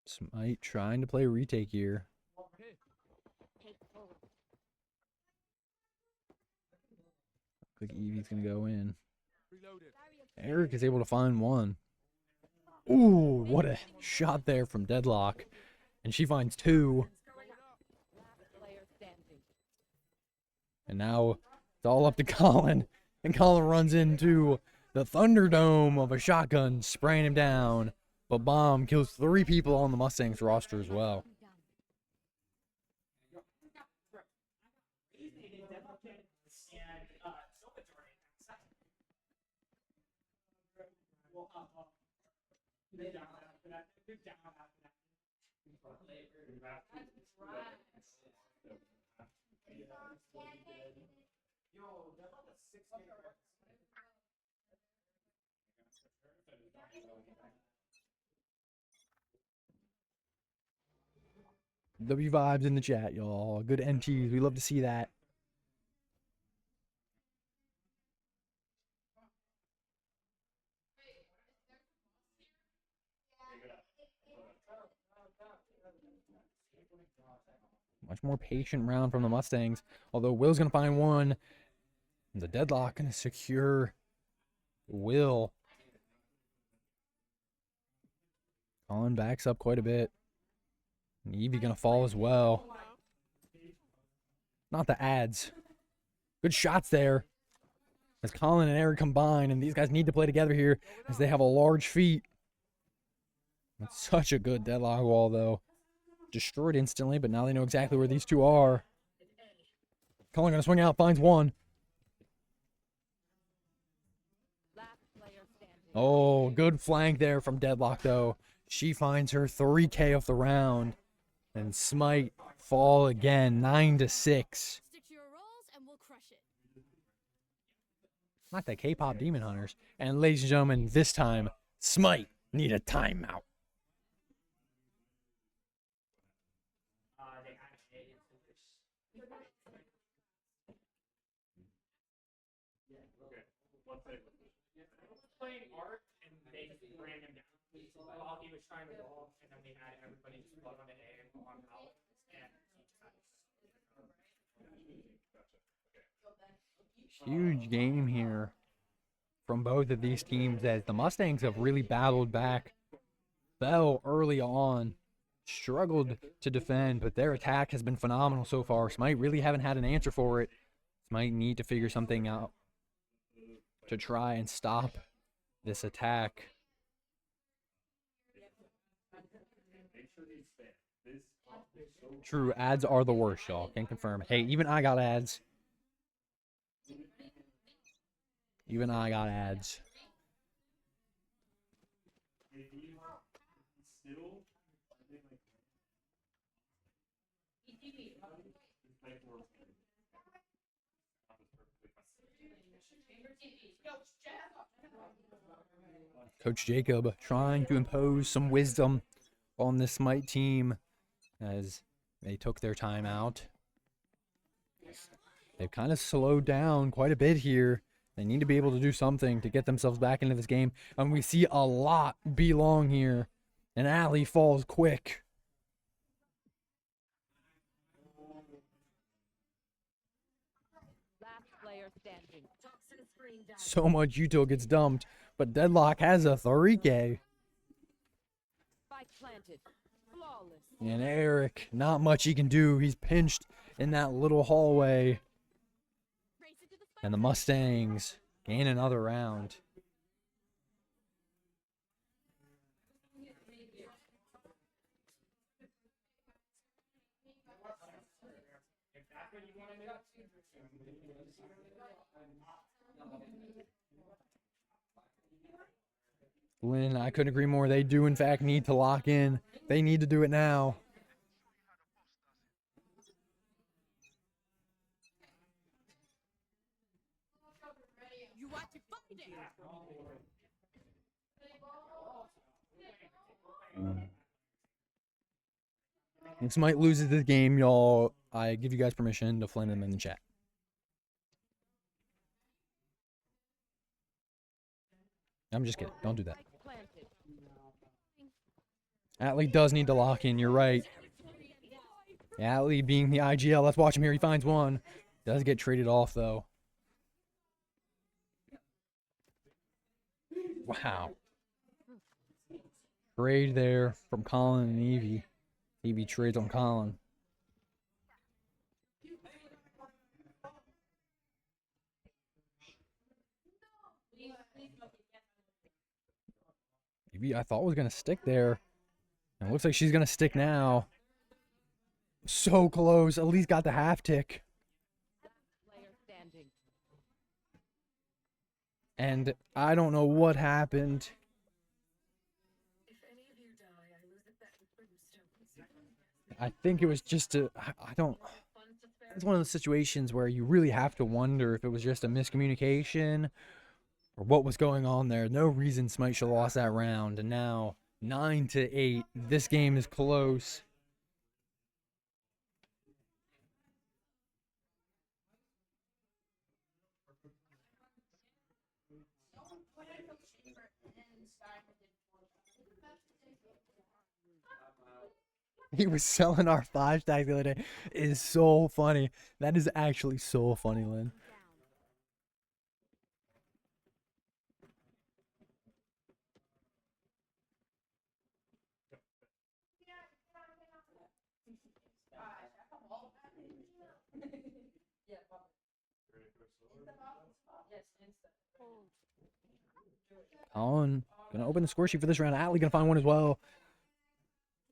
Smite trying to play retake here. Looks like Evie's gonna go in. Reloaded. Eric is able to find one. Ooh, what a shot there from Deadlock. And she finds two. Last player standing. And now it's all up to Colin. And Colin runs into the Thunderdome of a shotgun, spraying him down. But Bomb kills 3 people on the Mustangs roster as well. W vibes in the chat, y'all. Good NTs. We love to see that. Much more patient round from the Mustangs. Although Will's going to find one. The Deadlock going to secure Will. Colin backs up quite a bit. And Evie going to fall as well. Not the ads. Good shots there. As Colin and Eric combine, and these guys need to play together here as they have a large feat. It's such a good Deadlock wall, though. Destroyed instantly, but now they know exactly where these two are. Colin going to swing out, finds one. Last player standing. Oh, good flank there from Deadlock, though. She finds her 3K of the round. And Smite fall again, 9-6. Stick to your roles and we'll crush it. Not the K-pop Demon Hunters. And ladies and gentlemen, this time, Smite need a timeout. Playing Art and they just ran him down while he was trying to wall, and then we had everybody just plug on the A and on out, and Huge game here from both of these teams as the Mustangs have really battled back. Fell early on, struggled to defend, but their attack has been phenomenal so far. Smite really haven't had an answer for it. Smite need to figure something out to try and stop this attack. True, ads are the worst, y'all. Can confirm. Hey, even I got ads. Even I got ads. Coach Jacob trying to impose some wisdom on this Smite team as they took their time out. They've kind of slowed down quite a bit here. They need to be able to do something to get themselves back into this game. And we see a lot belong here. And Atlee falls quick. Last player standing. So much util gets dumped. But Deadlock has a 3K. Spike planted. Flawless. And Eric, not much he can do. He's pinched in that little hallway. And the Mustangs gain another round. Lynn, I couldn't agree more. They do, in fact, need to lock in. They need to do it now. If Smite loses this game, y'all, I give you guys permission to flame them in the chat. I'm just kidding. Don't do that. Spike planted. Atlee does need to lock in. You're right. Atlee being the IGL. Let's watch him here. He finds one. Does get traded off, though. Wow. Trade there from Colin and Evie. Evie trades on Colin. Evie, I thought was going to stick there. And it looks like she's going to stick now. So close. At least got the half tick. Player standing. And I don't know what happened. I think it was just a, I don't, it's one of those situations where you really have to wonder if it was just a miscommunication or what was going on there. No reason Smite should have lost that round. And now 9-8. This game is close. He was selling our 5 stacks the other day. It is so funny. That is actually so funny, Lynn. Colin gonna open the score sheet for this round. Atlee gonna find one as well.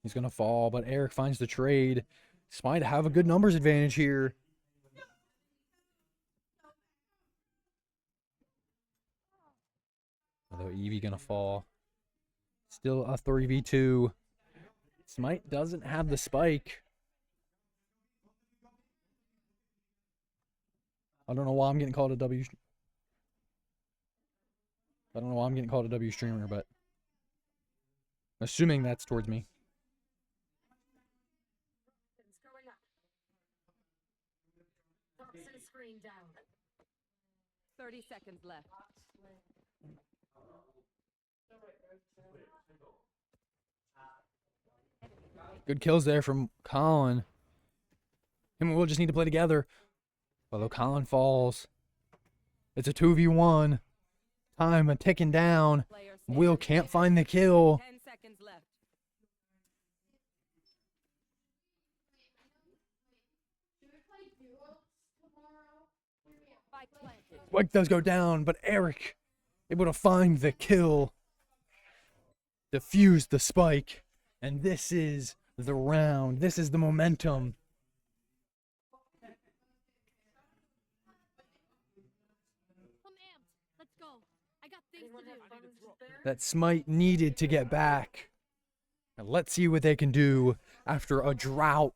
He's gonna fall, but Eric finds the trade. Smite have a good numbers advantage here. Although Evie gonna fall. Still a 3v2. Smite doesn't have the spike. I don't know why I'm getting called a W. I don't know why I'm getting called a W streamer, but assuming that's towards me. 30 seconds left. Good kills there from Colin. Him and Will just need to play together. Although Colin falls. It's a 2v1. Time a ticking down. Player Will standing. can't find the kill. 10 seconds left. Spike planted. Spike does go down, but Eric able to find the kill. Defuse the spike. And this is the round. This is the momentum. I'm amped. Let's go. I got things to do. That Smite needed to get back. And let's see what they can do after a drought.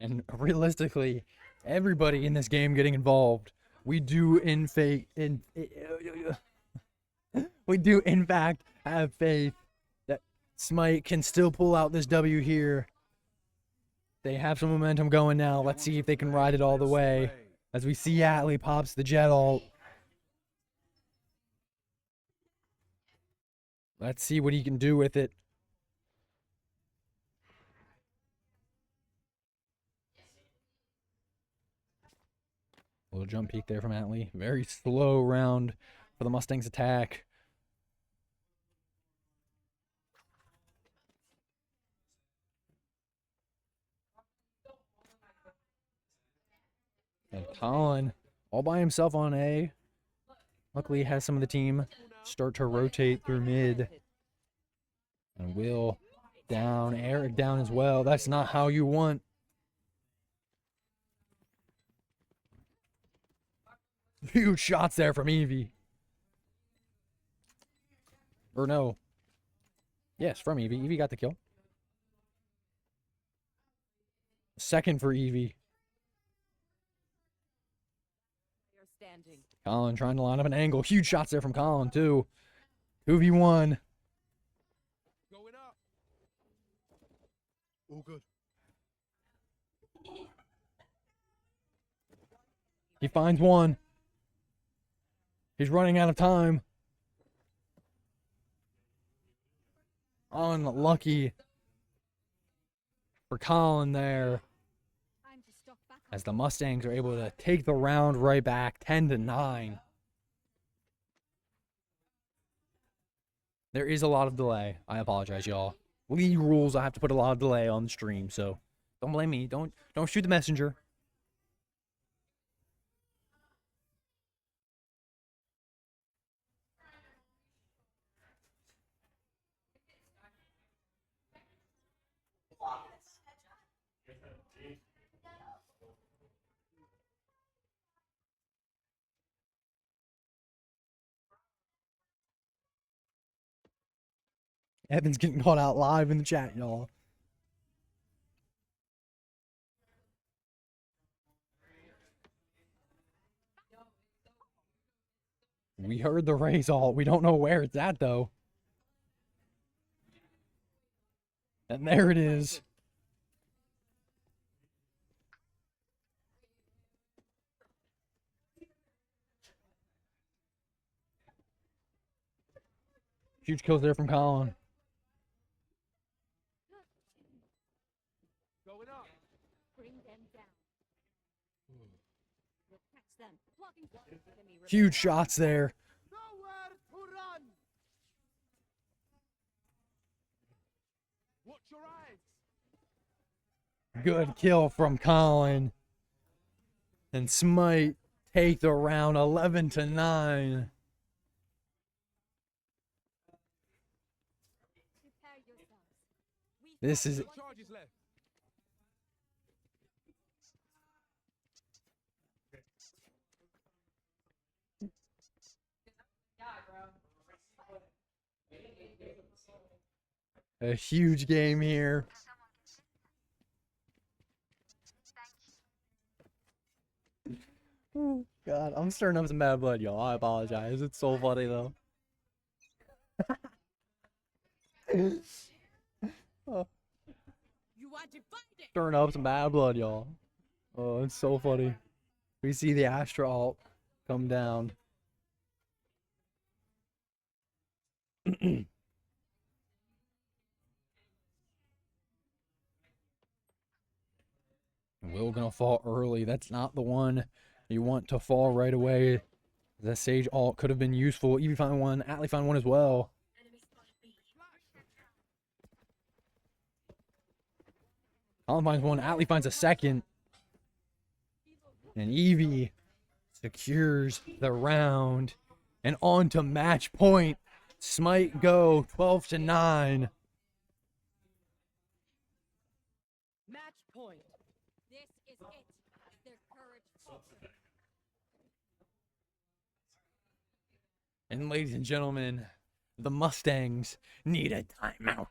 And realistically, everybody in this game getting involved, we do in fact have faith that Smite can still pull out this W here. They have some momentum going now. Let's see if they can ride it all the way. As we see Atlee pops the jet ult. Let's see what he can do with it. A little jump peek there from Atlee. Very slow round for the Mustangs attack. And Colin all by himself on A. Luckily, he has some of the team start to rotate through mid. And Will down, Eric down as well. That's not how you want. Huge shots there from Evie. Or no. Yes, from Evie. Evie got the kill. Second for Evie. Player standing. Colin trying to line up an angle. Huge shots there from Colin, too. 2v1. Going up. All good. He finds one. He's running out of time. Unlucky for Colin there. Time to stock back As the Mustangs are able to take the round right back, 10-9. There is a lot of delay. I apologize, y'all. League rules, I have to put a lot of delay on the stream, so don't blame me. Don't shoot the messenger. Evan's getting called out live in the chat, y'all. We heard the raise all. We don't know where it's at, though. And there it is. Huge kills there from Colin. Going up. bring them down. We'll catch them. Blocking enemy Huge shots there. Nowhere to run. Watch your eyes. Good kill from Colin. And Smite take the round 11-9. Prepare yourselves. This is Charges left. a huge game here. Oh, God, I'm stirring up some bad blood, y'all. I apologize. It's so funny, though. Oh, You are divided. stirring up some bad blood, y'all. Oh, it's so funny. We see the Astra ult come down. Will gonna fall early. That's not the one you want to fall right away. The Sage ult could have been useful. Evie found one. Atlee found one as well. Colin finds one. Atlee finds a second. And Evie secures the round. And on to match point. Smite go 12-9. Match point. This is it. Their courage faltered. And ladies and gentlemen, the Mustangs need a timeout.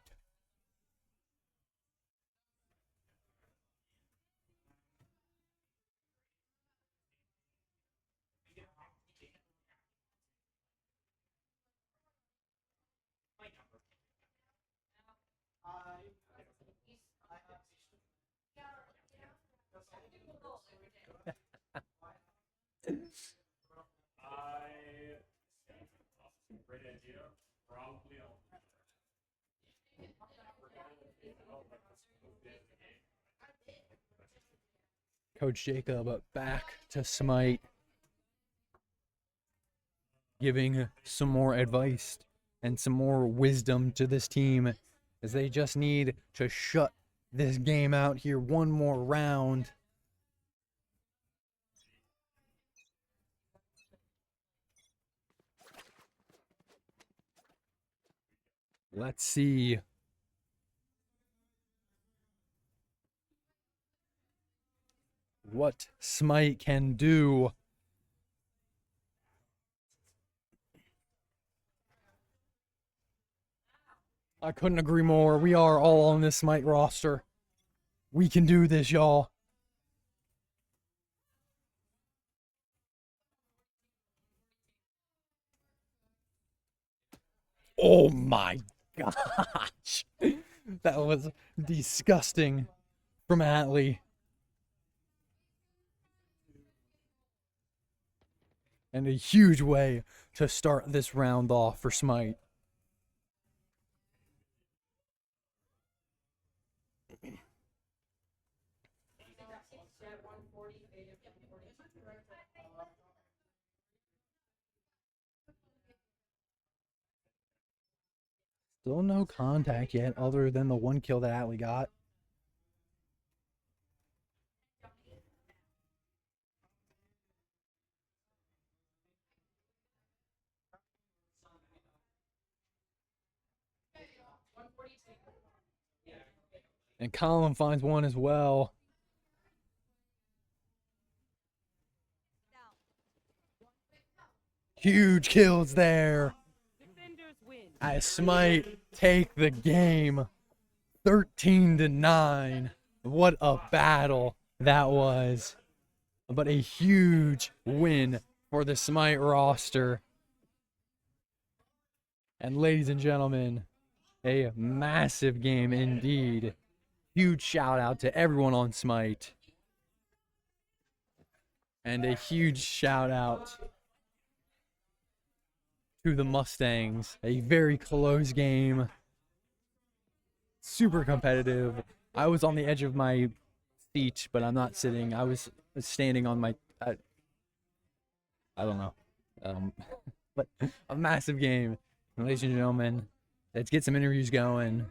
Coach Jacob back to Smite, giving some more advice and some more wisdom to this team as they just need to shut this game out here one more round. Let's see what Smite can do. I couldn't agree more. We are all on this Smite roster. We can do this, y'all. Oh my gosh. That was disgusting from Atlee. And a huge way to start this round off for Smite. Still no contact yet, other than the one kill that Atlee got. And Colin finds one as well. Huge kills there. Defenders win. As Smite take the game 13-9. What a battle that was. But a huge win for the Smite roster. And ladies and gentlemen, a massive game indeed. Huge shout out to everyone on Smite. And a huge shout out to the Mustangs. A very close game. Super competitive. I was on the edge of my seat, but I'm not sitting. I was standing on my... I don't know. But a massive game. And ladies and gentlemen, let's get some interviews going.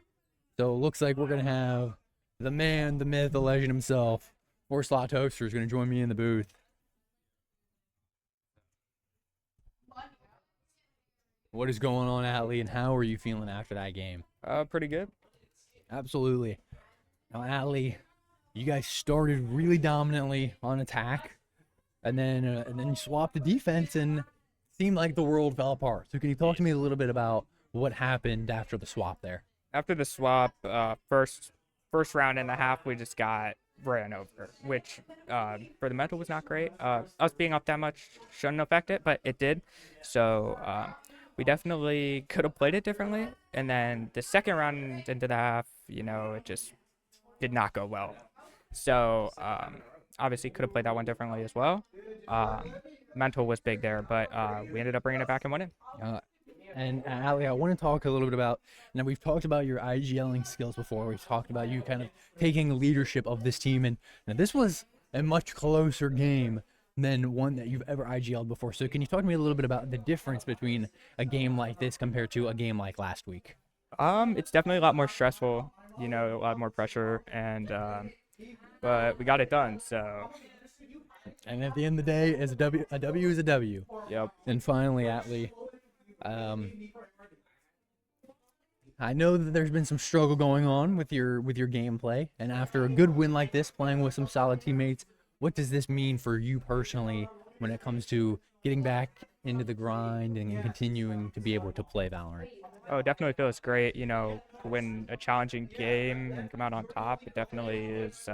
So it looks like we're going to have the man, the myth, the legend himself, Four Slot Toaster, is going to join me in the booth. What is going on, Atlee, and how are you feeling after that game? Pretty good. Absolutely. Now, Atlee, you guys started really dominantly on attack, and then you swapped the defense, and it seemed like the world fell apart. So can you talk to me a little bit about what happened after the swap there? After the swap, first round and a half, we just got ran over, which for the mental was not great. Us being up that much shouldn't affect it, but it did. So we definitely could have played it differently. And then the second round into the half, it just did not go well. So obviously could have played that one differently as well. Mental was big there, but we ended up bringing it back and winning. And Atlee, I want to talk a little bit about, now we've talked about your IGLing skills before. We've talked about you kind of taking leadership of this team. And now this was a much closer game than one that you've ever IGL'd before. So can you talk to me a little bit about the difference between a game like this compared to a game like last week? It's definitely a lot more stressful, a lot more pressure, and but we got it done. So. And at the end of the day, a W is a W. Yep. And finally, Atlee, I know that there's been some struggle going on with your gameplay, and after a good win like this, playing with some solid teammates, what does this mean for you personally when it comes to getting back into the grind and continuing to be able to play Valorant? Oh, it definitely feels great, to win a challenging game and come out on top. It definitely is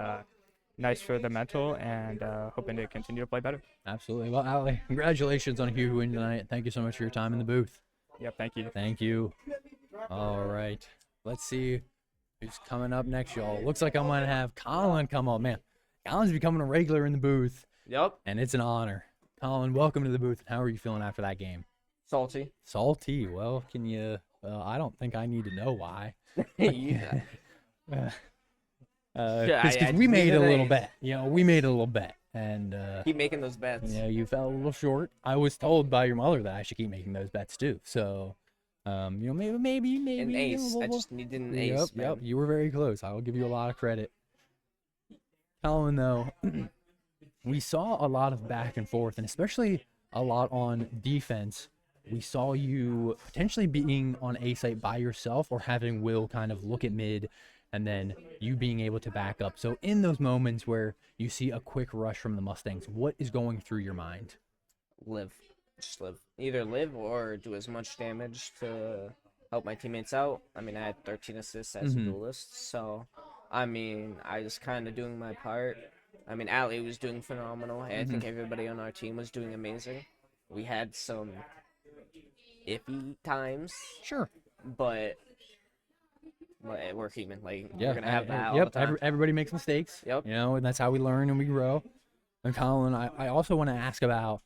nice for the mental, and hoping to continue to play better. Absolutely. Well, Atlee, congratulations on a huge win tonight. Thank you so much for your time in the booth. Yep, thank you. Thank you. All right. Let's see who's coming up next, y'all. Looks like I'm going to have Colin come on. Man, Colin's becoming a regular in the booth. Yep. And it's an honor. Colin, welcome to the booth. How are you feeling after that game? Salty. Salty. Well, can you... I don't think I need to know why. Yeah. Because we made a little bet. We made a little bet. And keep making those bets. you fell a little short. I was told by your mother that I should keep making those bets too. So, maybe An ace. I just needed an ace. Yep. You were very close. I will give you a lot of credit. Colin, though, we saw a lot of back and forth, and especially a lot on defense. We saw you potentially being on A site by yourself or having Will kind of look at mid and then you being able to back up. So in those moments where you see a quick rush from the Mustangs, what is going through your mind? Live. Just live. Either live or do as much damage to help my teammates out. I mean, I had 13 assists as a duelist, so I mean, I was kind of doing my part. I mean, Ali was doing phenomenal. I think everybody on our team was doing amazing. We had some iffy times, Sure. but we're human. Like, Yeah, we're gonna have that all yep. the time. Everybody makes mistakes. Yep. You know, and that's how we learn and we grow. And Colin, I also want to ask about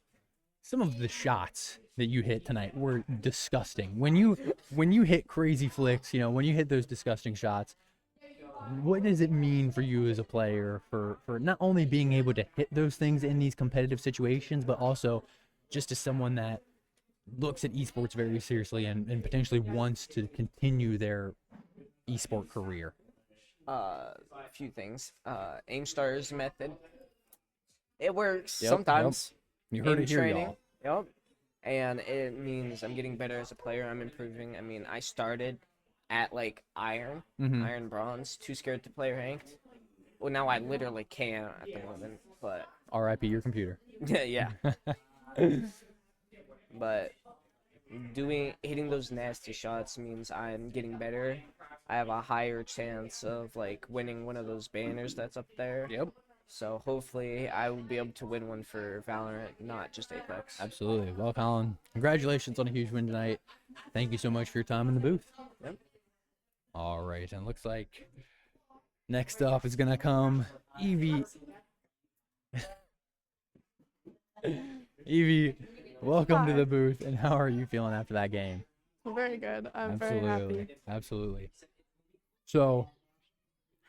some of the shots that you hit tonight were disgusting. When you hit crazy flicks, you know, when you hit those disgusting shots, what does it mean for you as a player for not only being able to hit those things in these competitive situations, but also just as someone that looks at esports very seriously and potentially wants to continue their esport career? A few things. Aim stars method. It works Yep, sometimes. You heard Aim it here, training. y'all. Yep. And it means I'm getting better as a player. I'm improving. I mean, I started at like iron bronze, too scared to play ranked. Well, now I literally can't at the moment, but R.I.P. your computer. yeah. But hitting those nasty shots means I'm getting better. I have a higher chance of like winning one of those banners that's up there. Yep. So hopefully I will be able to win one for Valorant, not just Apex. Absolutely. Well, Colin, congratulations on a huge win tonight. Thank you so much for your time in the booth. Yep. All right, and looks like next up is gonna come Evie. Evie, welcome to Hi. the booth. And how are you feeling after that game? Very good. I'm very happy. Absolutely. So,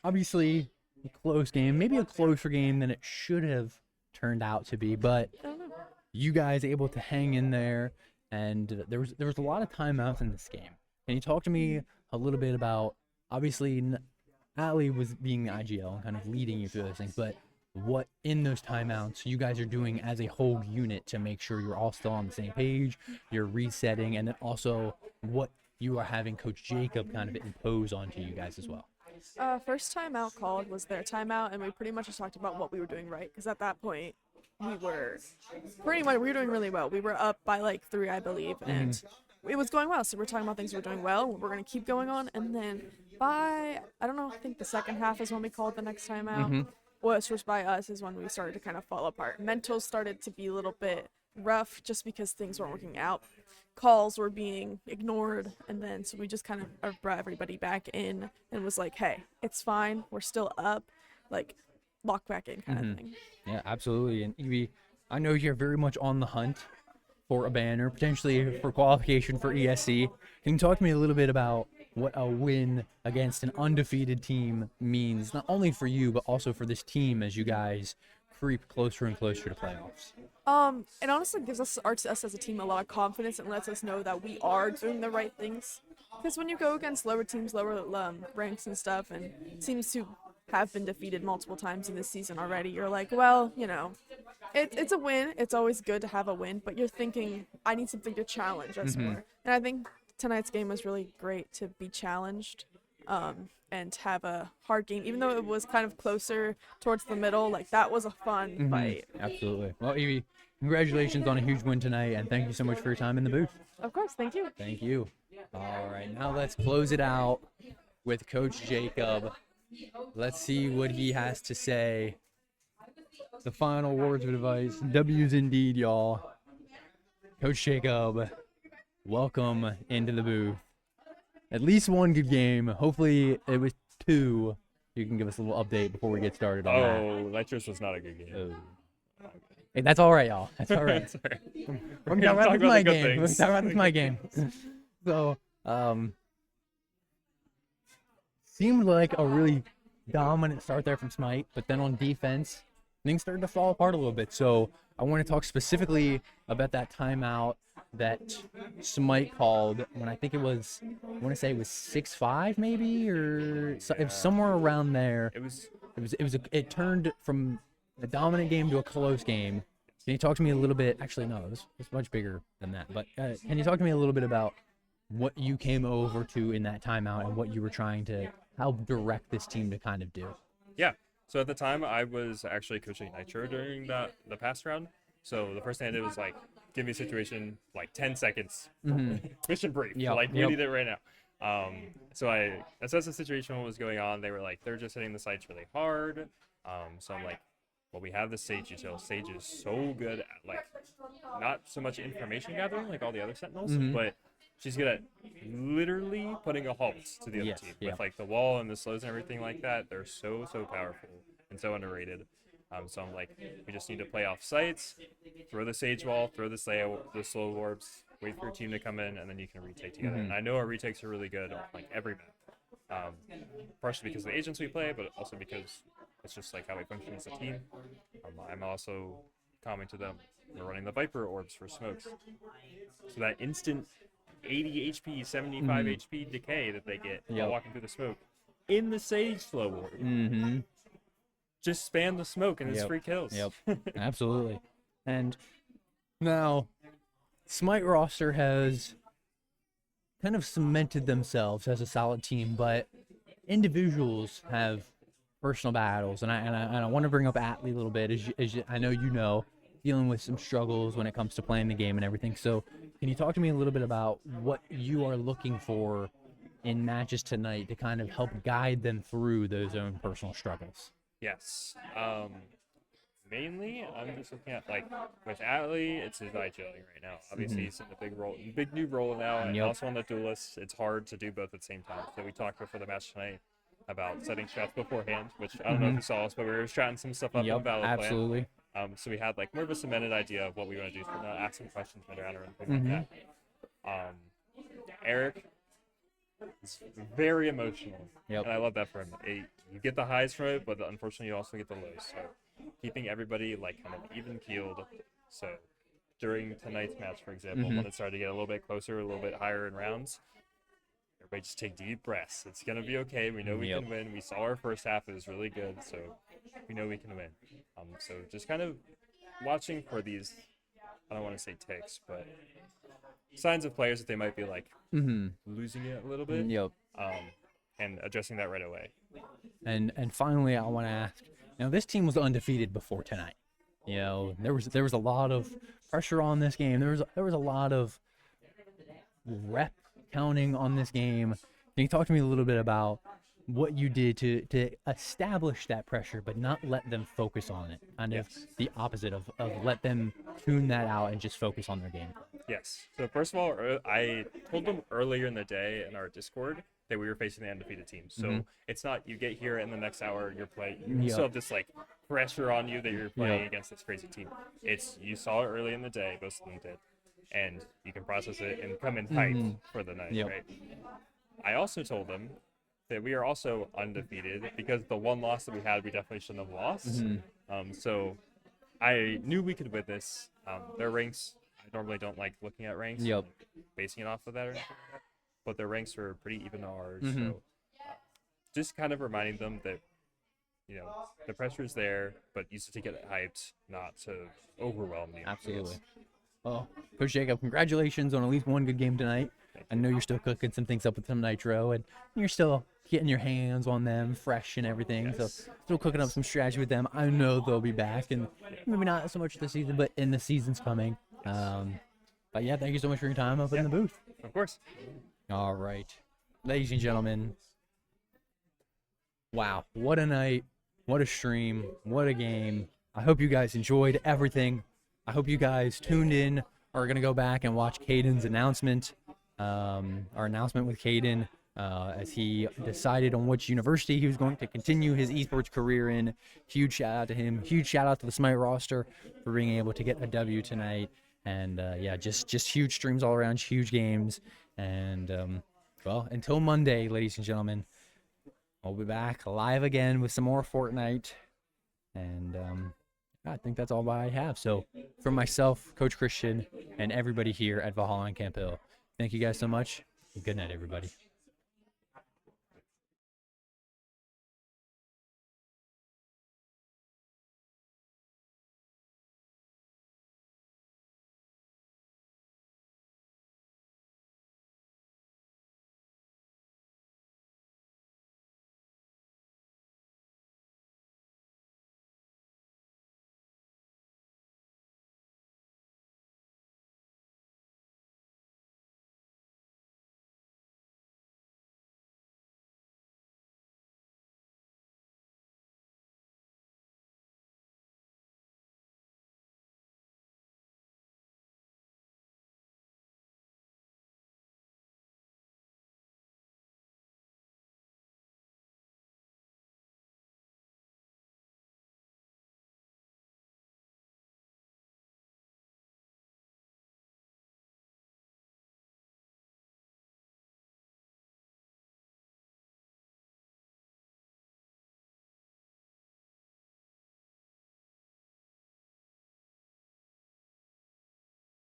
obviously, a close game, maybe a closer game than it should have turned out to be, but I don't know. you guys able to hang in there, and there was a lot of timeouts in this game. Can you talk to me a little bit about, obviously, Ali was being the IGL and kind of leading you through those things, but what in those timeouts you guys are doing as a whole unit to make sure you're all still on the same page, you're resetting, and then also what you are having Coach Jacob kind of impose onto you guys as well? First timeout called was their timeout, and we pretty much just talked about what we were doing right, because at that point, we were doing really well. We were up by like 3, I believe, and it was going well. So we're talking about things we're doing well. We're going to keep going on, and then by, I don't know, I think the second half is when we called the next timeout. Which was by us is when we started to kind of fall apart. Mentals started to be a little bit rough just because things weren't working out. Calls were being ignored, and then so we just kind of brought everybody back in and was like, hey, it's fine, we're still up, like lock back in kind of thing. Yeah, absolutely. And Evie, I know you're very much on the hunt for a banner, potentially for qualification for ESC. Can you talk to me a little bit about what a win against an undefeated team means, not only for you, but also for this team as you guys creep closer and closer to playoffs? It honestly gives us as a team a lot of confidence and lets us know that we are doing the right things. Because when you go against lower teams, lower ranks and stuff, and teams who have been defeated multiple times in this season already, you're like, well, you know, it's a win. It's always good to have a win, but you're thinking, I need something to challenge us more. And I think tonight's game was really great to be challenged and have a hard game, even though it was kind of closer towards the middle. Like, that was a fun fight. Absolutely. Well, Evie, congratulations on a huge win tonight, and thank you so much for your time in the booth. Of course, thank you. Thank you. All right, now let's close it out with Coach Jacob. Let's see what he has to say. The final words of advice. W's indeed, y'all. Coach Jacob, welcome into the booth. At least one good game. Hopefully it was 2. You can give us a little update before we get started on that. Oh, that just was not a good game. Oh. Hey, that's all right, y'all. That's all right. We're gonna talk about my game. We're gonna talk about my game. So, seemed like a really dominant start there from Smite, but then on defense, things started to fall apart a little bit. So I want to talk specifically about that timeout that Smite called when I think it was, I want to say it was 6-5 maybe, or it was somewhere around there. It turned from a dominant game to a close game. Can you talk to me a little bit? Actually, no, it was much bigger than that. But can you talk to me a little bit about what you came over to in that timeout and what you were trying to help direct this team to kind of do. Yeah. So at the time, I was actually coaching Nitro during the past round. So the first thing I did was like, give me a situation, like 10 seconds, mission brief. Yep, Like, we yep. need it right now. So I assessed the situation, what was going on. They were like, they're just hitting the sites really hard. So I'm like, well, we have the Sage util. Sage is so good at, like, not so much information gathering like all the other Sentinels, but she's good at literally putting a halt to the other Yes, team. yeah. With, like, the wall and the slows and everything like that. They're so powerful and so underrated. So I'm like, we just need to play off sites, throw the Sage wall, throw the slow orbs, wait for your team to come in, and then you can retake together. And I know our retakes are really good on, like, every map. Partially because of the agents we play, but also because it's just like how we function as a team. I'm also commenting to them, we're running the Viper orbs for smokes. So that instant 80 HP, 75 HP decay that they get while walking through the smoke in the Sage slow orb. Just spam the smoke and it's free kills. Yep, absolutely. And now, Smite roster has kind of cemented themselves as a solid team, but individuals have personal battles, and I want to bring up Atlee a little bit, I know you know, dealing with some struggles when it comes to playing the game and everything. So, can you talk to me a little bit about what you are looking for in matches tonight to kind of help guide them through those own personal struggles? Yes. Mainly, I'm just looking at, like, with Atlee, it's his eye chilling right now. Obviously, he's in a big new role now, and also on the duelists, it's hard to do both at the same time. So we talked before the match tonight about setting shots beforehand, which I don't know if you saw us, but we were chatting some stuff up in Valorant. Absolutely. So we had, like, more of a cemented idea of what we want to do. So we're not asking questions mid-round or anything like that. Eric is very emotional, and I love that for him. You get the highs from it, but unfortunately you also get the lows. So keeping everybody, like, kind of even keeled. So during tonight's match, for example, when it started to get a little bit closer, a little bit higher in rounds, everybody just take deep breaths. It's gonna be okay. We know we can win. We saw our first half; it was really good, so we know we can win. So just kind of watching for these, I don't want to say ticks, but signs of players that they might be, like, losing it a little bit. And addressing that right away. And finally, I want to ask. Now, this team was undefeated before tonight. You know, there was a lot of pressure on this game. There was a lot of rep counting on this game. Can you talk to me a little bit about what you did to establish that pressure, but not let them focus on it? Kind of the opposite of let them tune that out and just focus on their game. Yes. So first of all, I told them earlier in the day in our Discord that we were facing the undefeated team. So it's not you get here in the next hour you're playing. You still have this, like, pressure on you that you're playing against this crazy team. It's you saw it early in the day, most of them did, and you can process it and come in hyped for the night, right? I also told them that we are also undefeated because the one loss that we had, we definitely shouldn't have lost. So I knew we could win this. Their ranks, I normally don't like looking at ranks, basing it off of that or anything like that, but their ranks were pretty even to ours. So just kind of reminding them that, you know, the pressure is there, but you just to get it hyped, not to overwhelm you. Absolutely. Well, Coach Jacob, congratulations on at least one good game tonight. I know you're still cooking some things up with some Nitro, and you're still getting your hands on them fresh and everything. So still cooking up some strategy with them. I know they'll be back, and maybe not so much this season, but in the season's coming. But yeah, thank you so much for your time up in the booth. Of course. All right. Ladies and gentlemen, wow, what a night, what a stream, what a game. I hope you guys enjoyed everything. I hope you guys tuned in, are going to go back and watch Caden's announcement, our announcement with Caden, as he decided on which university he was going to continue his esports career in. Huge shout out to him. Huge shout out to the Smite roster for being able to get a W tonight. And yeah, just huge streams all around, huge games. And well, until Monday, ladies and gentlemen, I'll be back live again with some more Fortnite. And I think that's all I have. So from myself, Coach Christian, and everybody here at Valhalla and Camp Hill, thank you guys so much. Good night, everybody.